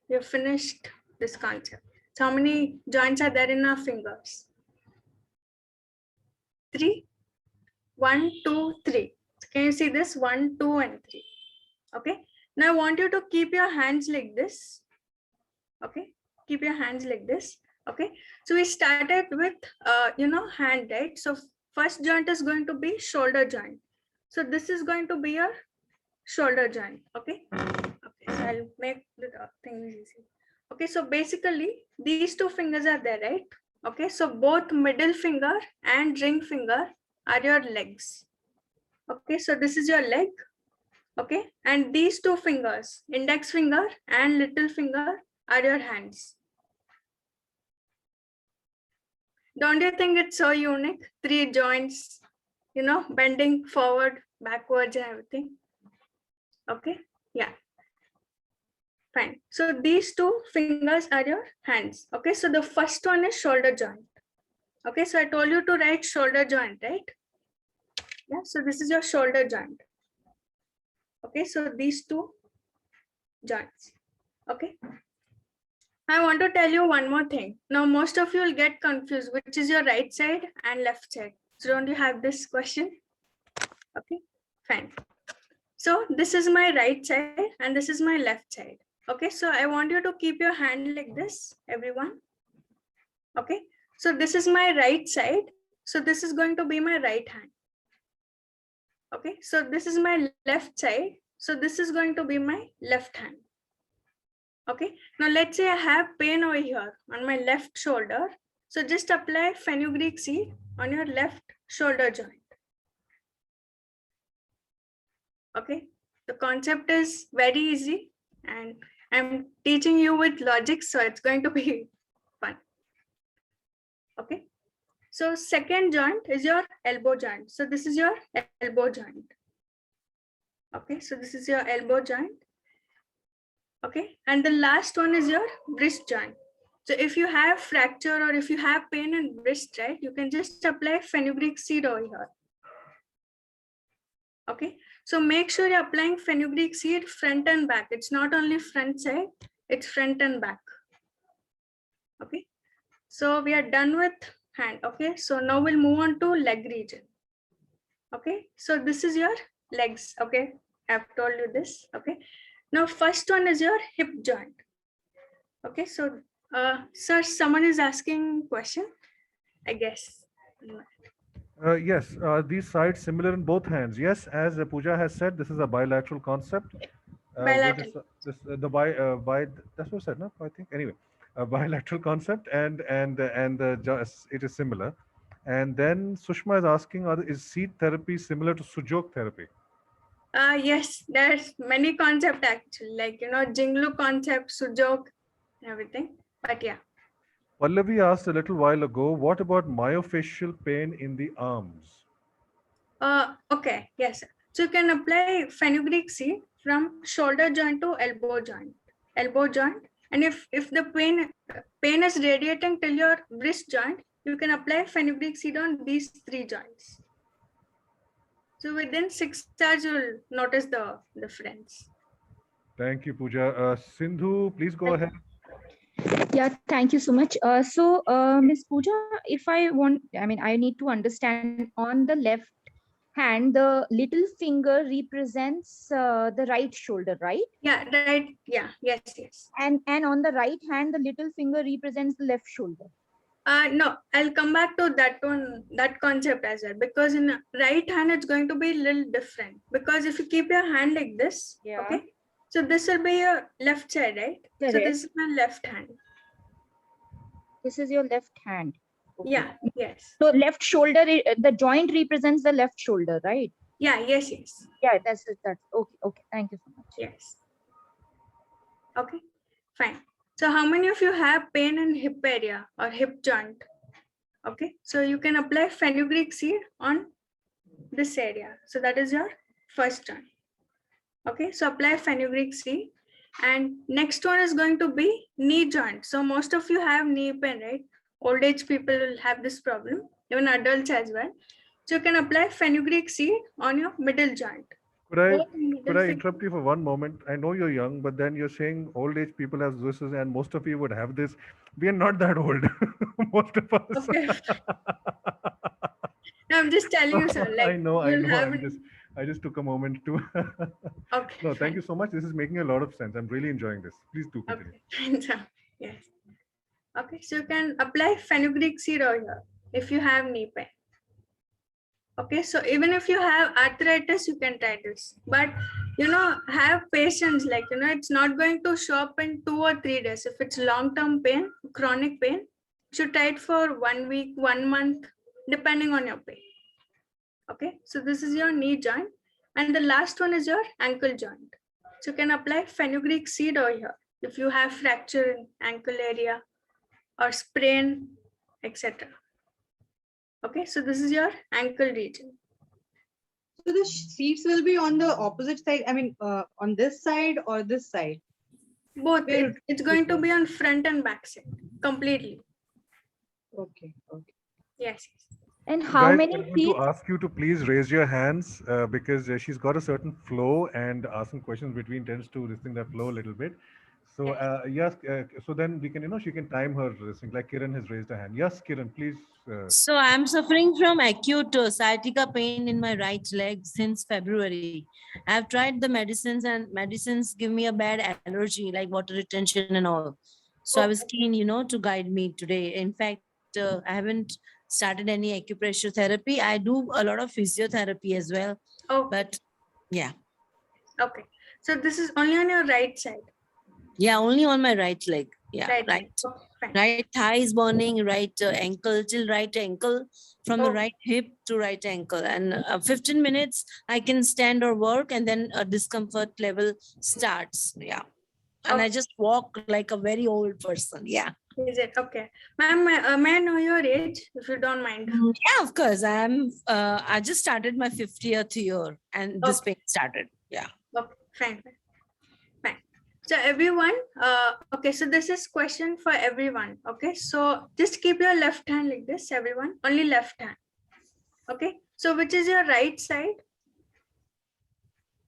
We've finished this concept. So how many joints are there in our fingers? 3. 1, 2, 3. So can you see this? 1, 2, and 3. Okay. Now I want you to keep your hands like this. Okay. Keep your hands like this. Okay. So we started with, hand, right? So first joint is going to be shoulder joint. So this is going to be your shoulder joint. Okay. Okay. So I'll make the things easy. Okay. So basically these 2 fingers are there, right? Okay. So both middle finger and ring finger are your legs. Okay. So this is your leg. Okay. And these 2 fingers, index finger and little finger, are your hands. Don't you think it's so unique? 3 joints, bending forward, backwards, and everything. Okay. Yeah. Fine. So these 2 fingers are your hands. Okay. So the first one is shoulder joint. Okay. So I told you to write shoulder joint, right? Yeah. So this is your shoulder joint. Okay. So these 2 joints. Okay. I want to tell you one more thing. Now, most of you will get confused, which is your right side and left side. So don't you have this question? Okay, fine. So this is my right side and this is my left side. Okay, so I want you to keep your hand like this, everyone. Okay, so this is my right side. So this is going to be my right hand. Okay, so this is my left side. So this is going to be my left hand. Okay, now let's say I have pain over here on my left shoulder. So just apply fenugreek seed on your left shoulder joint. Okay, the concept is very easy and I'm teaching you with logic, so it's going to be fun. Okay, so second joint is your elbow joint. So this is your elbow joint. Okay, so this is your elbow joint. Okay, and the last one is your wrist joint. So if you have fracture or if you have pain in wrist, right, you can just apply fenugreek seed over here. Okay, so make sure you're applying fenugreek seed front and back. It's not only front side, it's front and back. Okay, so we are done with hand. Okay, so now we'll move on to leg region. Okay, so this is your legs. Okay, I've told you this. Okay, now first one is your hip joint. Okay, so sir, someone is asking question, I guess. Yes, these sides similar in both hands. Yes, as Pooja has said, this is a bilateral concept. Where Bilateral. that's what I said, no? I think anyway, a bilateral concept, and just it is similar. And then Sushma is asking, is seat therapy similar to Sujok therapy? Yes, there's many concept actually, like Jinglu concept, Sujok, everything. But yeah. Pallavi asked a little while ago, what about myofascial pain in the arms? Okay, yes. So you can apply fenugreek seed from shoulder joint to elbow joint. And if the pain is radiating till your wrist joint, you can apply fenugreek seed on these 3 joints. So within 6 hours, you'll notice the difference. Thank you, Pooja. Sindhu, please go ahead. Yeah, thank you so much. Miss Pooja, if I want, I mean, I need to understand on the left hand, the little finger represents the right shoulder, right? Yeah, right. Yeah, yes. And on the right hand, the little finger represents the left shoulder. No, I'll come back to that one, that concept as well, because in right hand, it's going to be a little different. Because if you keep your hand like this, okay, so this will be your left side, right? Correct. So this is my left hand. This is your left hand. Okay. Yeah, yes. So left shoulder, the joint represents the left shoulder, right? Yeah, yes. Yeah, that's it. That's okay. Thank you so much. Yes. Okay, fine. So how many of you have pain in hip area or hip joint? Okay, so you can apply fenugreek seed on this area. So that is your first joint. Okay, so apply fenugreek seed. And next one is going to be knee joint. So most of you have knee pain, right? Old age people will have this problem, even adults as well. So you can apply fenugreek seed on your middle joint. Could I interrupt you for one moment? I know you're young, but then you're saying old age people have this, and most of you would have this. We are not that old, most of us. Okay. No, I'm just telling you, sir. Like, I know. have I just took a moment to. Okay. No, thank you so much. This is making a lot of sense. I'm really enjoying this. Please do continue. Okay. Yes. Okay, so you can apply fenugreek seed over here if you have knee pain. Okay, so even if you have arthritis, you can try this. But have patience. Like it's not going to show up in 2 or 3 days. If it's long-term pain, chronic pain, you should try it for 1 week, 1 month, depending on your pain. Okay, so this is your knee joint, and the last one is your ankle joint. So you can apply fenugreek seed over here if you have fracture in ankle area or sprain, etc. Okay, so this is your ankle region. So the seats will be on the opposite side. I mean, on this side or this side? Both. It's going to be on front and back side completely. Okay. Yes. And how Guys, many I'm going seats? to ask you to please raise your hands because she's got a certain flow, and asking questions between tends to listen that flow a little bit. So so then we can, she can time her listening. Like Kiran has raised her hand. Yes, Kiran, please. So I'm suffering from acute sciatica pain in my right leg since February. I've tried the medicines, and medicines give me a bad allergy, like water retention and all. So I was keen, to guide me today. In fact, I haven't started any acupressure therapy. I do a lot of physiotherapy as well. Oh, but yeah. Okay. So this is only on your right side. Yeah, only on my right leg. Yeah, right. Okay, right thigh is burning, right ankle till right ankle, from the right hip to right ankle. And 15 minutes I can stand or work, and then a discomfort level starts. Yeah. And I just walk like a very old person. Yeah. Is it? Okay. Ma'am, may I know your age, if you don't mind? Yeah, of course. I just started my 50th year, and this pain started. Yeah. Okay, fine. So everyone, okay, so this is question for everyone. Okay, so just keep your left hand like this, everyone, only left hand. Okay, so which is your right side?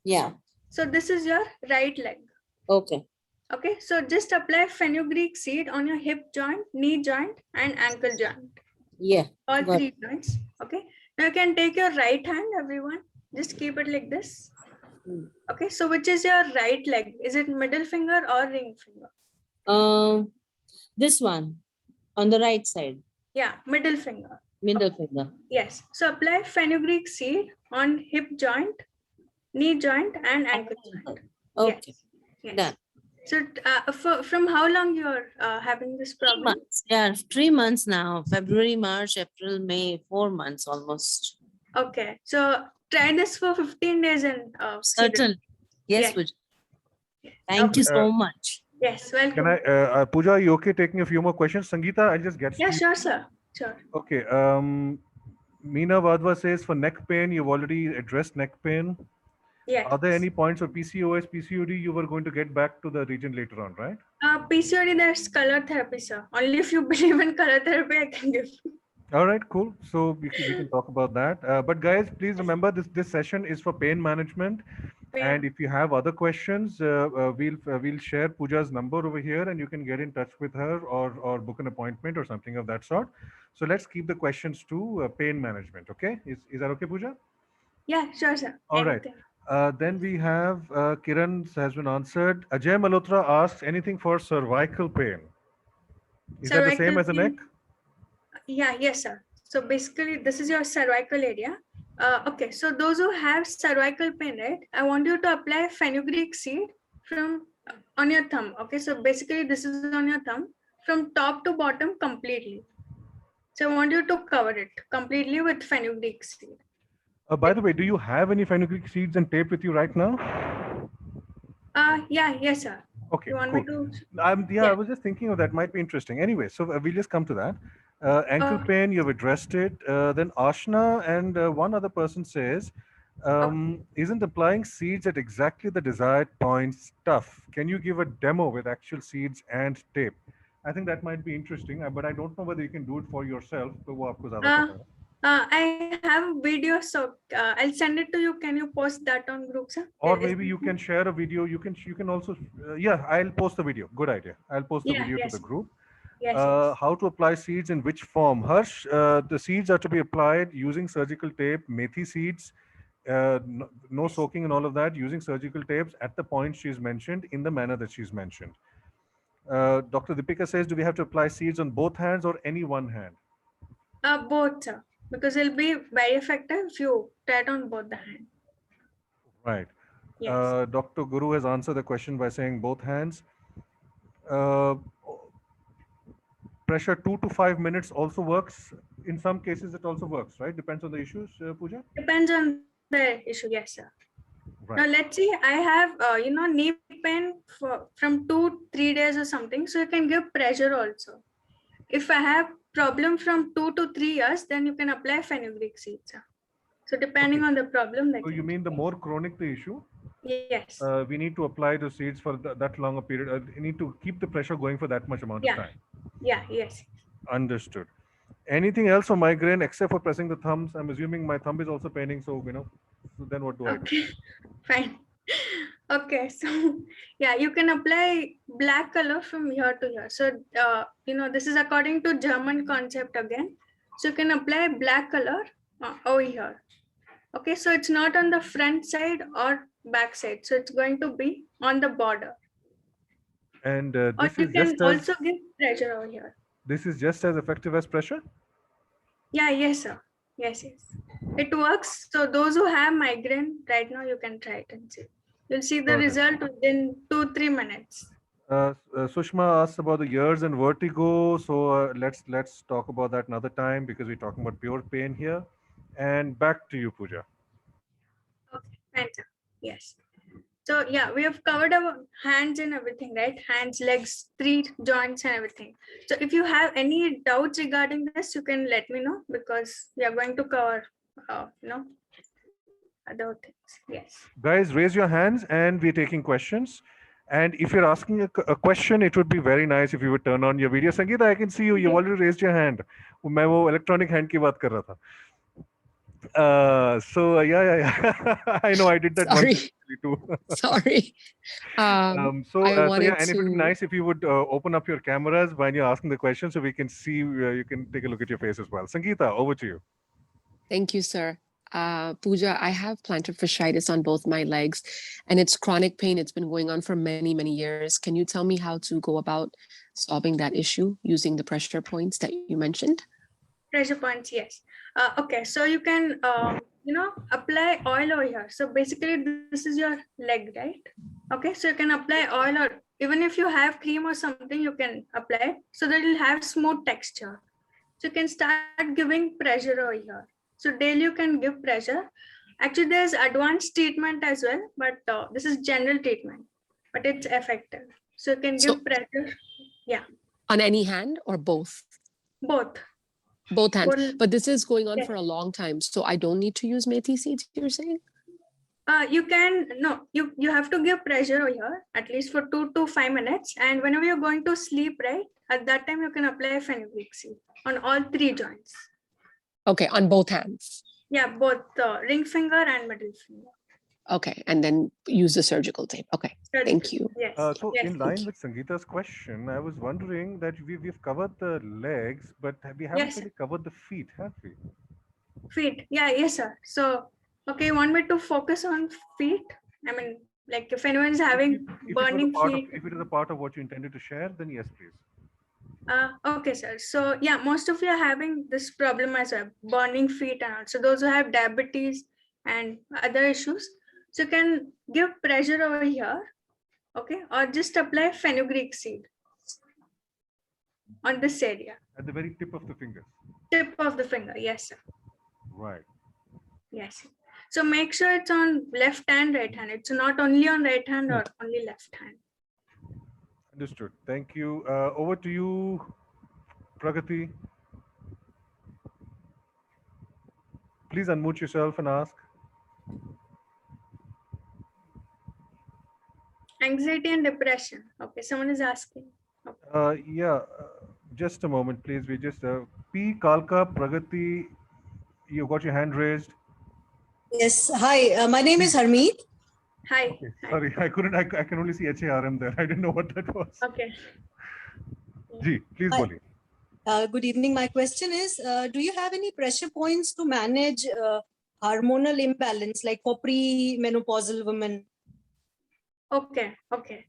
Yeah. So this is your right leg. Okay. Okay, so just apply fenugreek seed on your hip joint, knee joint, and ankle joint. Yeah. All 3 joints. Okay, Now you can take your right hand, everyone. Just keep it like this. Okay, so which is your right leg? Is it middle finger or ring finger? This one on the right side, Yeah, middle finger. middle finger. Yes. So apply fenugreek seed on hip joint, knee joint, and ankle joint. Okay, Yes. Yes. done. So from how long you're having this 3 problem? months. Yeah, 3 months now. February, March, April, May, 4 months almost. Okay. So try this for 15 days and see the- Certainly. Yes, Yes. Pooja. Thank you so much. Yes, welcome. Can I, Pooja, are you okay taking a few more questions? Sangeeta, I'll just get Yeah, to you. sure, sir. Sure. Okay. Meena Vadva says for neck pain, you've already addressed neck pain. Yes. Are there any points for PCOS, PCOD you were going to get back to the region later on, right? PCOD, there's color therapy, sir. Only if you believe in color therapy, I can give. All right, cool. So we can talk about that. But guys, please remember this session is for pain management. And if you have other questions, we'll share Pooja's number over here, and you can get in touch with her or book an appointment or something of that sort. So let's keep the questions to pain management. Okay, is that okay, Pooja? Yeah, sure, sir. All right. Anything. Then we have Kiran has been answered. Ajay Malhotra asks anything for cervical pain. Is that the same Cervical as the neck? pain- Yeah, yes, sir. So basically, this is your cervical area. Okay, so those who have cervical pain, right? I want you to apply fenugreek seed from on your thumb. Okay, so basically, this is on your thumb from top to bottom completely. So I want you to cover it completely with fenugreek seed. By the way, do you have any fenugreek seeds and tape with you right now? Yeah, yes, sir. Okay, You want cool. me to? Yeah, I was just thinking of that. Might be interesting. Anyway, so we'll just come to that. Ankle pain, you've addressed it. Then Ashna and one other person says, isn't applying seeds at exactly the desired points tough? Can you give a demo with actual seeds and tape? I think that might be interesting, but I don't know whether you can do it for yourself. तो वो आपको ज़्यादा पता है. I have a video, so I'll send it to you. Can you post that on group, sir? Or maybe you can share a video. You can also, yeah, I'll post the video. Good idea. I'll post the Yeah, video yes. to the group. Yes, yes. How to apply seeds in which form? Harsh, the seeds are to be applied using surgical tape, methi seeds, no soaking and all of that, using surgical tapes at the point she's mentioned in the manner that she's mentioned. Dr. Deepika says, do we have to apply seeds on both hands or any one hand? Both, sir, because it'll be very effective if you try it on both the hand. Right. Yes. Dr. Guru has answered the question by saying both hands. Pressure 2 to 5 minutes also works. In some cases, it also works, right? Depends on the issues, Pooja? Depends on the issue, yes, sir. Right. Now let's see. I have knee pain from 2-3 days or something, so you can give pressure also. If I have problem from 2 to 3 years, then you can apply fenugreek seeds, sir. So depending on the problem, like So you mean the more chronic the issue, yes, we need to apply the seeds for that longer period. We need to keep the pressure going for that much amount yeah, of time. yeah, yes. Understood. Anything else for migraine except for pressing the thumbs? I'm assuming my thumb is also paining, so so then what do I do? Okay, fine. Okay, so yeah, you can apply black color from here to here. So this is according to German concept again. So you can apply black color over here. Okay, so it's not on the front side or back side. So it's going to be on the border. And Or this you is can just as also give pressure over here. this is just as effective as pressure. Yeah, yes, sir. Yes, yes. It works. So those who have migraine right now, you can try it and see. You'll see the Okay. result within 2-3 minutes. Sushma asked about the ears and vertigo. So let's talk about that another time because we're talking about pure pain here. And back to you, Pooja. Okay, fine, sir. Yes. So yeah, we have covered our hands and everything, right? Hands, legs, 3 joints and everything. So if you have any doubts regarding this, you can let me know because we are going to cover, other things. Yes. Guys, raise your hands and we're taking questions. And if you're asking a question, it would be very nice if you would turn on your video. Sangeeta, I can see you. You've already raised your hand. मैं वो electronic hand की बात कर रहा था. So yeah. I know I did that Sorry. once too. Sorry. So I yeah, wanted and it would be to- nice if you would open up your cameras when you're asking the question so we can see, you can take a look at your face as well. Sangeeta, over to you. Thank you, sir. Pooja, I have plantar fasciitis on both my legs and it's chronic pain. It's been going on for many, many years. Can you tell me how to go about solving that issue using the pressure points that you mentioned? Pressure points, yes. Okay, so you can, apply oil over here. So basically this is your leg, right? Okay, so you can apply oil, or even if you have cream or something, you can apply it so that it'll have smooth texture. So you can start giving pressure over here. So daily you can give pressure. Actually, there's advanced treatment as well, but this is general treatment, but it's effective. So you can give pressure. Yeah. On any hand or both? Both. Both hands. Both. But this is going on Yes. for a long time. So I don't need to use methi seeds, you're saying? You can, no, you have to give pressure over here at least for 2 to 5 minutes. And whenever you're going to sleep, right, at that time you can apply fenugreek seed on all 3 joints. Okay, on both hands. Yeah, both ring finger and middle finger. Okay, and then use the surgical tape. Okay, thank you. Yes. So yes. in line with Sangeeta's question, I was wondering that we've covered the legs, but we haven't Yes. really covered the feet, have we? Feet. Yeah, yes, sir. So, okay, you want me to focus on feet? I mean, like if anyone's having burning feet. If it is a part of what you intended to share, then yes, please. Okay, sir. So yeah, most of you are having this problem as well, burning feet and all. So those who have diabetes and other issues, so you can give pressure over here, okay, or just apply fenugreek seed on this area. At the very tip of the fingers. Tip of the finger, yes, sir. Right. Yes. So make sure it's on left and right hand. It's not only on right hand or only left hand. Understood. Thank you. Over to you, Pragati. Please unmute yourself and ask. Anxiety and depression. Okay, someone is asking. Yeah, just a moment, please. We just P. Kalka Pragati. You got your hand raised. Yes. Hi, my name is Harmeet. Hi. Okay. Sorry, I couldn't. I can only see HARM there. I didn't know what that was. Okay. Ji, please Hi. boliye. Good evening. My question is, do you have any pressure points to manage hormonal imbalance, like for pre-menopausal women? Okay. Okay.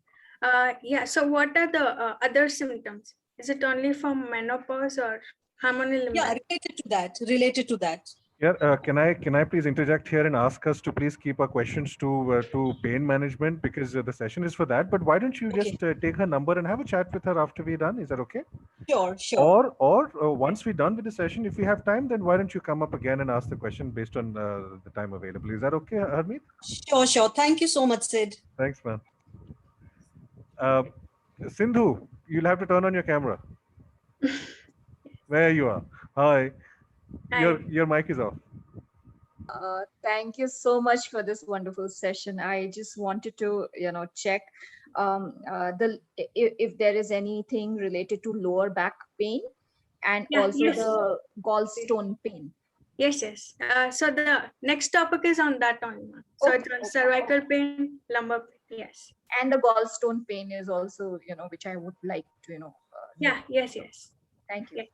Yeah. So what are the other symptoms? Is it only for menopause or hormonal imbalance? Yeah, related to that. Yeah, can I please interject here and ask us to please keep our questions to pain management, because the session is for that. But why don't you just take her number and have a chat with her after we're done? Is that okay? Sure. Or once we're done with the session, if we have time, then why don't you come up again and ask the question based on the time available? Is that okay, Harmeet? Sure. Thank you so much, Sid. Thanks, man. Sindhu, you'll have to turn on your camera. There you are. Hi. Your mic is off. Thank you so much for this wonderful session. I just wanted to, check if there is anything related to lower back pain and also yes. the gallstone pain. Yes. So the next topic is on that only. So it's on cervical pain, lumbar pain. Yes. And the gallstone pain is also, which I would like to, know. Yes. Thank you.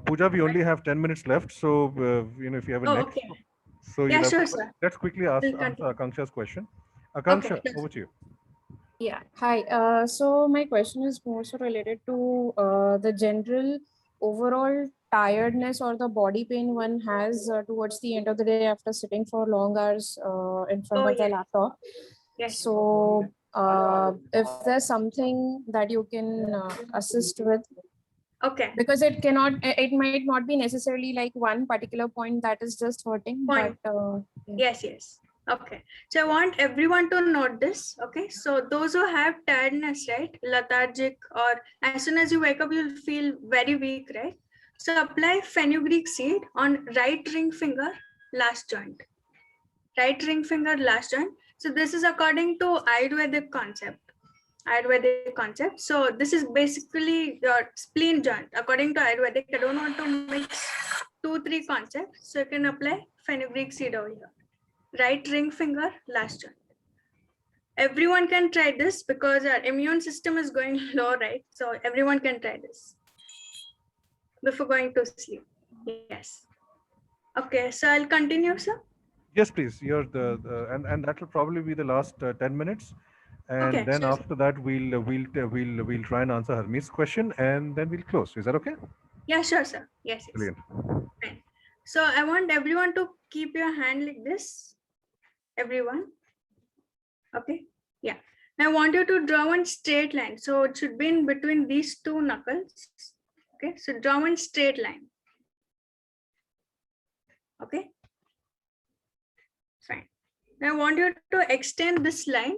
Pooja, we only have 10 minutes left, so if you have a next. Okay. So Yeah, sure, sir. Let's quickly answer Akanksha's question. Akanksha, Okay. over to you. Yeah, hi. So my question is more so related to the general overall tiredness or the body pain one has towards the end of the day after sitting for long hours in front of the laptop. Yes. So if there's something that you can assist with. Okay. Because it might not be necessarily like one particular point that is just hurting. Point. But Yes. Okay. So I want everyone to note this. Okay. So those who have tiredness, right, lethargic, or as soon as you wake up, you'll feel very weak, right? So apply fenugreek seed on right ring finger, last joint. Right ring finger, last joint. So this is according to Ayurvedic concept. So this is basically your spleen joint. According to Ayurvedic, I don't want to mix 2-3 concepts. So you can apply fenugreek seed over here. Right ring finger, last joint. Everyone can try this because our immune system is going low, right? So everyone can try this before going to sleep. Yes. Okay, so I'll continue, sir. Yes, please. You're and that will probably be the last 10 minutes, and Okay, then sure, sir. after that we'll try and answer Harmeet's question, and then we'll close. Is that okay? Yeah, sure, sir. Yes, yes. Brilliant. Fine. So I want everyone to keep your hand like this. Everyone. Okay. Yeah. Now I want you to draw one straight line. So it should be in between these two knuckles. Okay. So draw one straight line. Okay. Fine. Now I want you to extend this line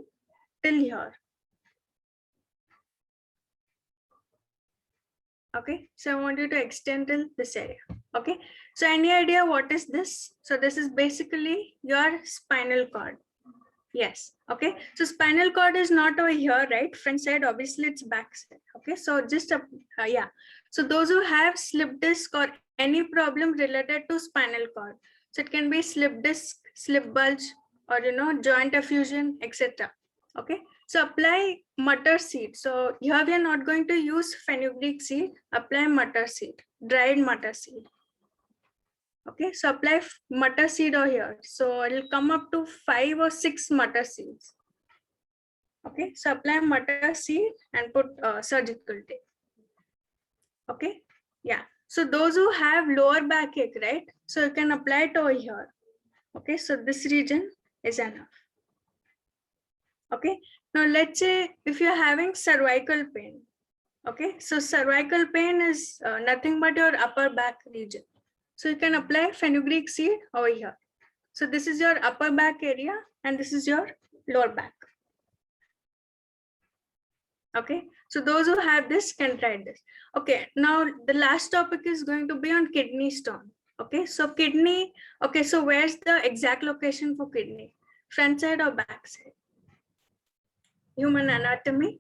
till here. Okay. So I want you to extend till this area. Okay. So any idea what is this? So this is basically your spinal cord. Yes. Okay. So spinal cord is not over here, right? Front side, obviously it's back side. Okay. So just yeah. So those who have slip disc or any problem related to spinal cord. So it can be slip disc, slip bulge, or joint effusion, etc. Okay. So apply mutton seed. So here we are not going to use fenugreek seed. Apply mutton seed, dried mutton seed. Okay, so apply mutton seed over here. So it'll come up to 5 or 6 mutton seeds. Okay, so apply mutton seed and put surgical tape. Okay, yeah. So those who have lower backache, right? So you can apply it over here. Okay, so this region is enough. Okay, now let's say if you're having cervical pain. Okay, so cervical pain is nothing but your upper back region. So you can apply fenugreek seed over here. So this is your upper back area and this is your lower back. Okay, so those who have this can try this. Okay, now the last topic is going to be on kidney stone. Okay, so kidney, okay, so where's the exact location for kidney? Front side or back side? Human anatomy?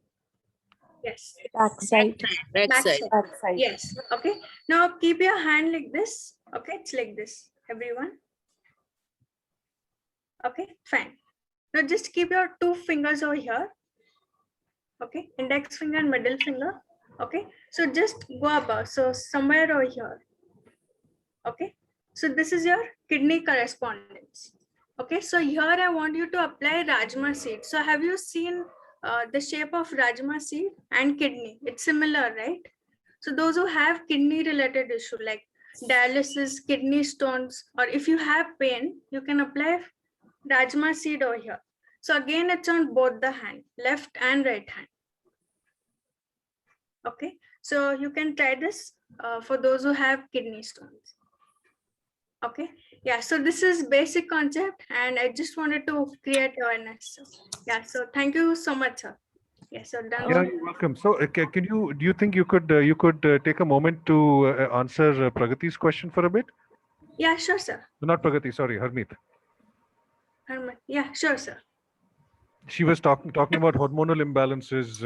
Yes. Back side. Back side. Yes. Okay. Now keep your hand like this. Okay, it's like this, everyone. Okay, fine. Now just keep your 2 fingers over here. Okay, index finger and middle finger. Okay, so just go above. So somewhere over here. Okay, so this is your kidney correspondence. Okay, so here I want you to apply Rajma seed. So have you seen the shape of Rajma seed and kidney? It's similar, right? So those who have kidney related issue like dialysis, kidney stones, or if you have pain, you can apply Rajma seed over here. So again, it's on both the hand, left and right hand. Okay, so you can try this for those who have kidney stones. Okay, yeah, so this is basic concept and I just wanted to create awareness. So, yeah, so thank you so much, sir. Yes, so done. Yeah, you're welcome. So do you think you could take a moment to answer Pragati's question for a bit? Yeah, sure, sir. Not Pragati, sorry, Harmeet. Yeah, sure, sir. She was talking about hormonal imbalances.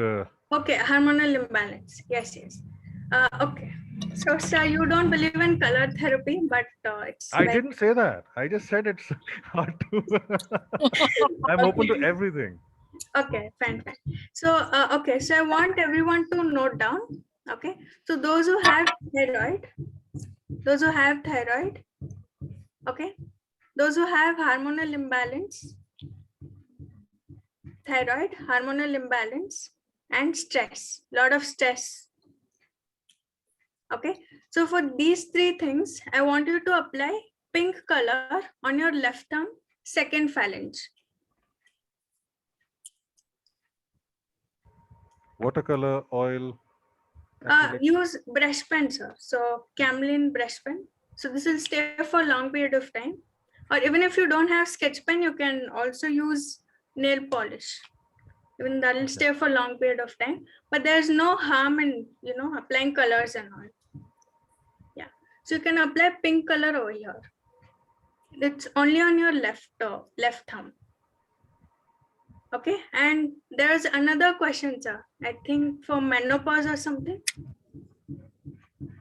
Okay, hormonal imbalance. Yes, yes. Okay. So, sir, you don't believe in color therapy, but it's. I didn't say that. I just said it's hard to. I'm open to everything. Okay, fine, fine. So, okay, so I want everyone to note down. Okay, so those who have thyroid, okay, those who have hormonal imbalance, thyroid, hormonal imbalance, and stress, lot of stress. Okay, so for these 3 things, I want you to apply pink color on your left arm, second phalange. Watercolor, oil. Use brush pen, sir. So Camlin brush pen. So this will stay for a long period of time. Or even if you don't have sketch pen, you can also use nail polish. Even that will stay for a long period of time. But there's no harm in applying colors and all. Yeah. So you can apply pink color over here. It's only on your left thumb. Okay, and there's another question, sir. I think for menopause or something.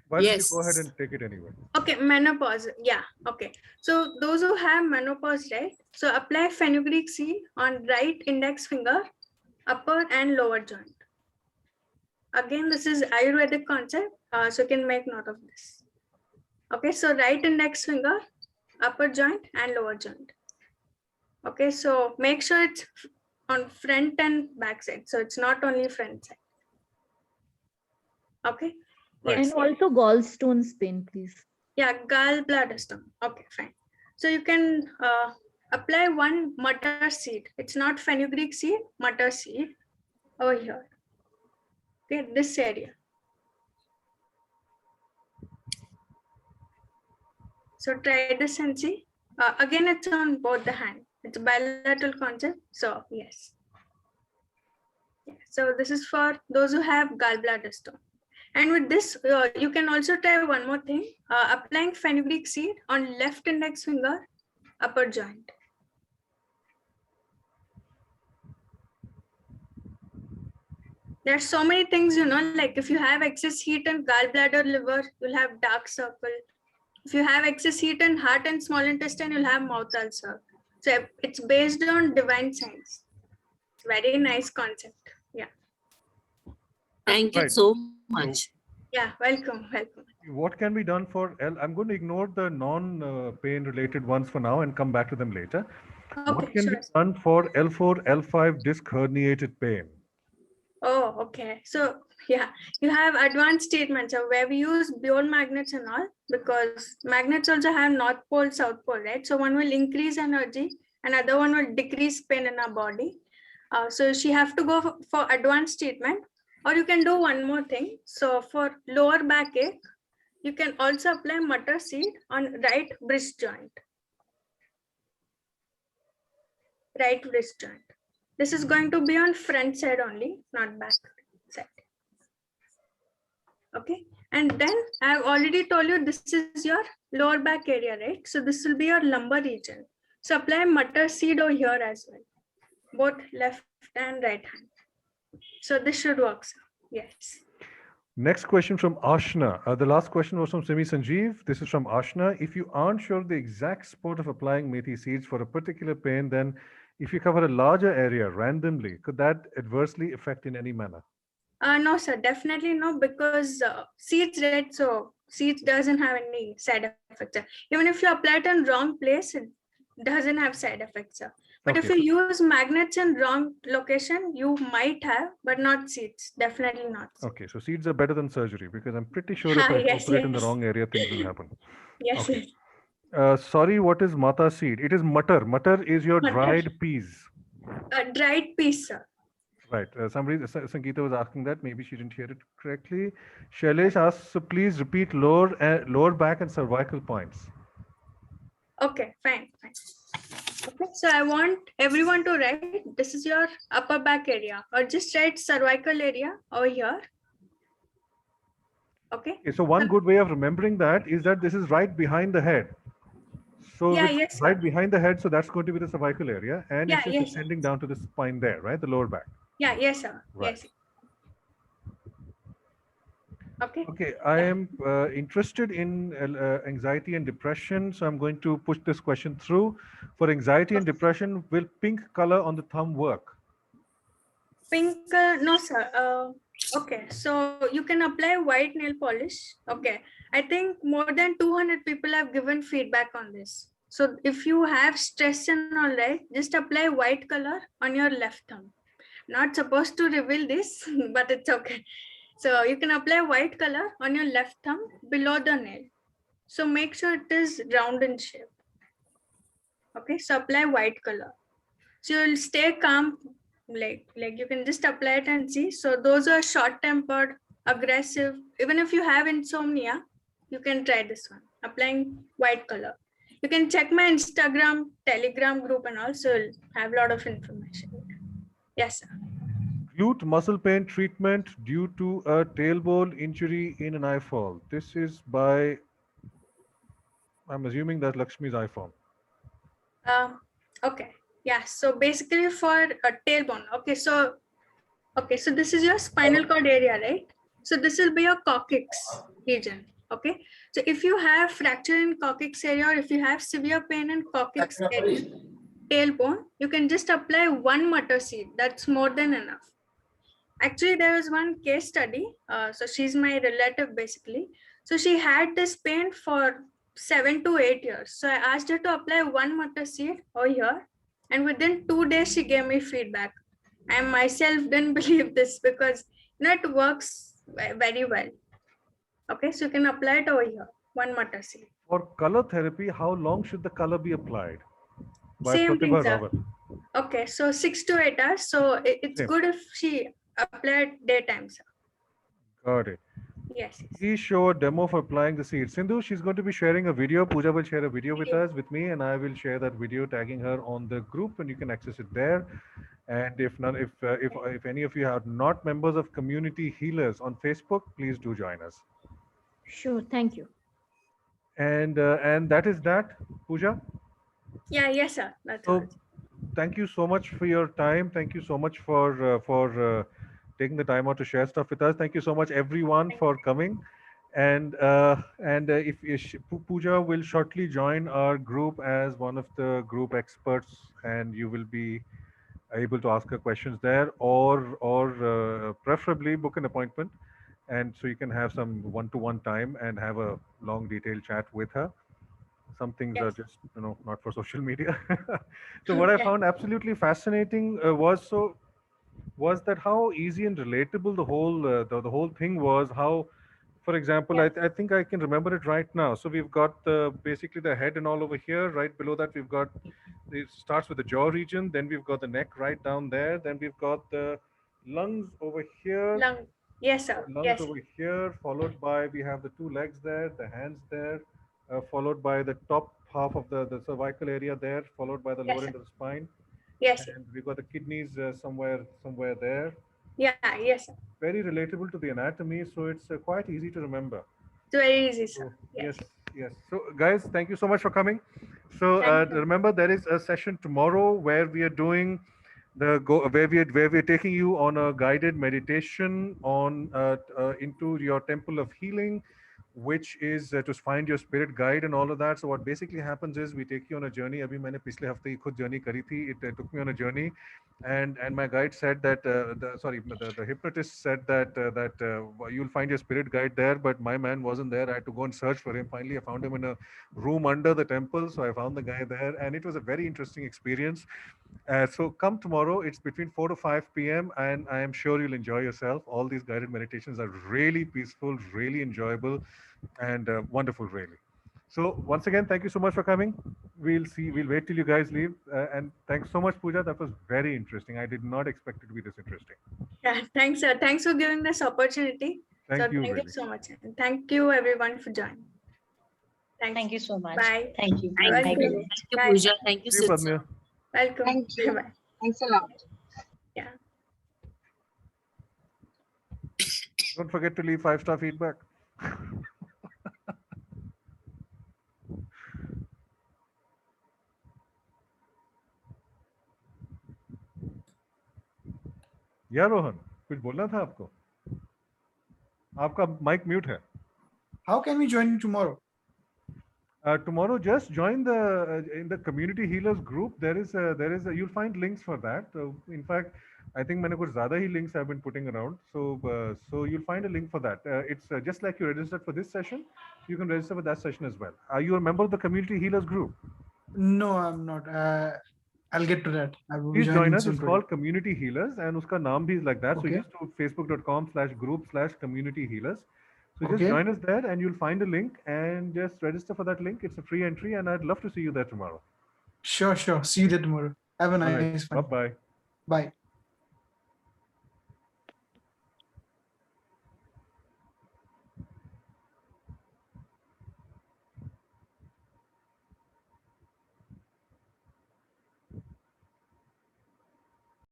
Why don't you go ahead and take it anyway? Okay, menopause. Yeah, okay. So those who have menopause, right? So apply fenugreek seed on right index finger, upper and lower joint. Again, this is Ayurvedic concept, so you can make note of this. Okay, so right index finger, upper joint and lower joint. Okay, so make sure it's on front and back side. So it's not only front side. Okay. Right. Yes. And also gallstones pain, please. Yeah, gallbladder stone. Okay, fine. So you can apply one mutter seed. It's not fenugreek seed, mutter seed over here. Okay, this area. So try this and see. Again, it's on both the hand. It's a bilateral concept. So yes. Yeah, so this is for those who have gallbladder stone. And with this, you can also try one more thing, applying fenugreek seed on left index finger, upper joint. There's so many things, like if you have excess heat in gallbladder, liver, you'll have dark circle. If you have excess heat in heart and small intestine, you'll have mouth ulcer. So it's based on divine science. Very nice concept. Yeah. Thank you Right. so much. Yeah, welcome. What can be done for L? I'm going to ignore the non-pain related ones for now and come back to them later. What Okay, can be sure. done for L4, L5 disc herniated pain? Oh, okay. So yeah, you have advanced treatments where we use bone magnets and all, because magnets also have north pole, south pole, right? So one will increase energy, another one will decrease pain in our body. So she have to go for advanced treatment, or you can do one more thing. So for lower backache, you can also apply mutter seed on right wrist joint. Right wrist joint. This is going to be on front side only, not back side. Okay. And then I've already told you this is your lower back area, right? So this will be your lumbar region. So apply mutter seed over here as well, both left and right hand. So this should work, sir. Yes. Next question from Ashna. The last question was from Simi Sanjeev. This is from Ashna. If you aren't sure the exact spot of applying methi seeds for a particular pain, then if you cover a larger area randomly, could that adversely affect in any manner? No, sir, definitely no, because seeds, right? So seeds doesn't have any side effects. Even if you apply it in wrong place, it doesn't have side effects, sir. But if Okay. you use magnets in wrong location, you might have, but not seeds. Definitely not. Okay, so seeds are better than surgery because I'm pretty sure if I Yes, operate in the yes. wrong area, things will happen. Yes, Okay. yes. Sorry, what is mata seed? It is mutter. Mutter is your Mutter. dried peas. Dried piece, sir. Right. Somebody, Sangeeta was asking that. Maybe she didn't hear it correctly. Shailesh asks, so please repeat lower back and cervical points. Okay, fine. Okay, so I want everyone to write, this is your upper back area, or just write cervical area over here. Okay. Okay, so one good way of remembering that is that this is right behind the head. So Yeah, with yes, right sir. behind the head, so that's going to be the cervical area, and Yeah, it's just yes, sir. descending down to the spine there, right? The lower back. Yeah, yes, sir. Right. Yes. Okay. Okay, I am interested in anxiety and depression, so I'm going to push this question through. For anxiety and depression, will pink color on the thumb work? Pink, no, sir. Okay, so you can apply white nail polish. Okay, I think more than 200 people have given feedback on this. So if you have stress and all right, just apply white color on your left thumb. Not supposed to reveal this, but it's okay. So you can apply white color on your left thumb below the nail. So make sure it is round in shape. Okay, so apply white color. So you'll stay calm, like you can just apply it and see. So those are short-tempered, aggressive. Even if you have insomnia, you can try this one, applying white color. You can check my Instagram, Telegram group and also you'll have a lot of information. Yes, sir. Glute muscle pain treatment due to a tailbone injury in an iFall. This is by, I'm assuming that's Lakshmi's iPhone. Okay. Yeah. So basically for a tailbone. Okay. So this is your spinal cord area, right? So this will be your coccyx region. Okay. So if you have fracture in coccyx area, or if you have severe pain in coccyx area, tailbone, you can just apply one mutter seed. That's more than enough. Actually, there was one case study. So she's my relative basically. So she had this pain for 7 to 8 years. So I asked her to apply one motor seed over here, and within 2 days she gave me feedback. I myself didn't believe this because it works very well. Okay, so you can apply it over here, one motor seed. For color therapy, how long should the color be applied? By Same thing, Pratibha sir. Rawat. Okay, so 6 to 8 hours. So it's Same. good if she applied daytime, sir. Got it. Yes. Please show a demo for applying the seeds. Sindhu, she's going to be sharing a video. Pooja will share a video with us, with me, and I will share that video tagging her on the group, and you can access it there. And if any of you are not members of Community Healers on Facebook, please do join us. Sure, thank you. And that is that, Pooja. Yeah, yes, sir. That's all. So, thank you so much for your time. Thank you so much for taking the time out to share stuff with us. Thank you so much, everyone, for coming. And Pooja will shortly join our group as one of the group experts, and you will be able to ask her questions there, or preferably book an appointment, and so you can have some one-to-one time and have a long, detailed chat with her. Some things are just not for social media. So what I found absolutely fascinating was that how easy and relatable the whole thing was. How, for example, I think I can remember it right now. So we've got basically the head and all over here. Right below that, we've got, it starts with the jaw region. Then we've got the neck right down there. Then we've got the lungs over here. Yes, sir. Lungs Yes. over here, followed by, we have the two legs there, the hands there, followed by the top half of the cervical area there, followed by the Yes, lower sir. end of the spine. Yes. And we've got the kidneys somewhere there. Yeah, yes, sir. Very relatable to the anatomy, so it's quite easy to remember. It's very easy, sir. Yes, yes. So guys, thank you so much for coming. So Thank you. remember, there is a session tomorrow where we are doing where we are taking you on a guided meditation on into your temple of healing, which is to find your spirit guide and all of that. So what basically happens is we take you on a journey. Abhi maine पिछले हफ्ते ही खुद journey करी थी. It took me on a journey, and my guide said that the hypnotist said that you'll find your spirit guide there, but my man wasn't there. I had to go and search for him. Finally, I found him in a room under the temple. So I found the guy there, and it was a very interesting experience. So come tomorrow. It's between 4 to 5 p.m. and I am sure you'll enjoy yourself. All these guided meditations are really peaceful, really enjoyable, and wonderful, really. So once again, thank you so much for coming. We'll wait till you guys leave. And thanks so much, Pooja. That was very interesting. I did not expect it to be this interesting. Yeah, thanks, sir. Thanks for giving this opportunity. Thank you, Thank really. you so much. And thank you, everyone, for joining. Thank you so much. Bye. Thank you. Welcome. Thank you, Bye. Pooja. Thank you, See you, Sid. Padmya. Welcome. Thank you. Bye. Thanks a lot. Yeah. Don't forget to leave 5-star feedback. या रोहन, कुछ बोलना था आपको? आपका mic mute है. How can we join you tomorrow? Tomorrow, just join in the Community Healers group. There is you'll find links for that. In fact, I think मैंने कुछ ज़्यादा ही links I've been putting around. So you'll find a link for that. It's just like you registered for this session. You can register for that session as well. Are you a member of the Community Healers group? No, I'm not. I'll get to that. I will Please join us. soon It's today. called Community Healers, and uska naam bhi is like that. Okay. So just to facebook.com/group/community healers. So just Okay. join us there, and you'll find a link, and just register for that link. It's a free entry, and I'd love to see you there tomorrow. Sure. See you there tomorrow. Have a All right. nice one. Bye-bye. Bye.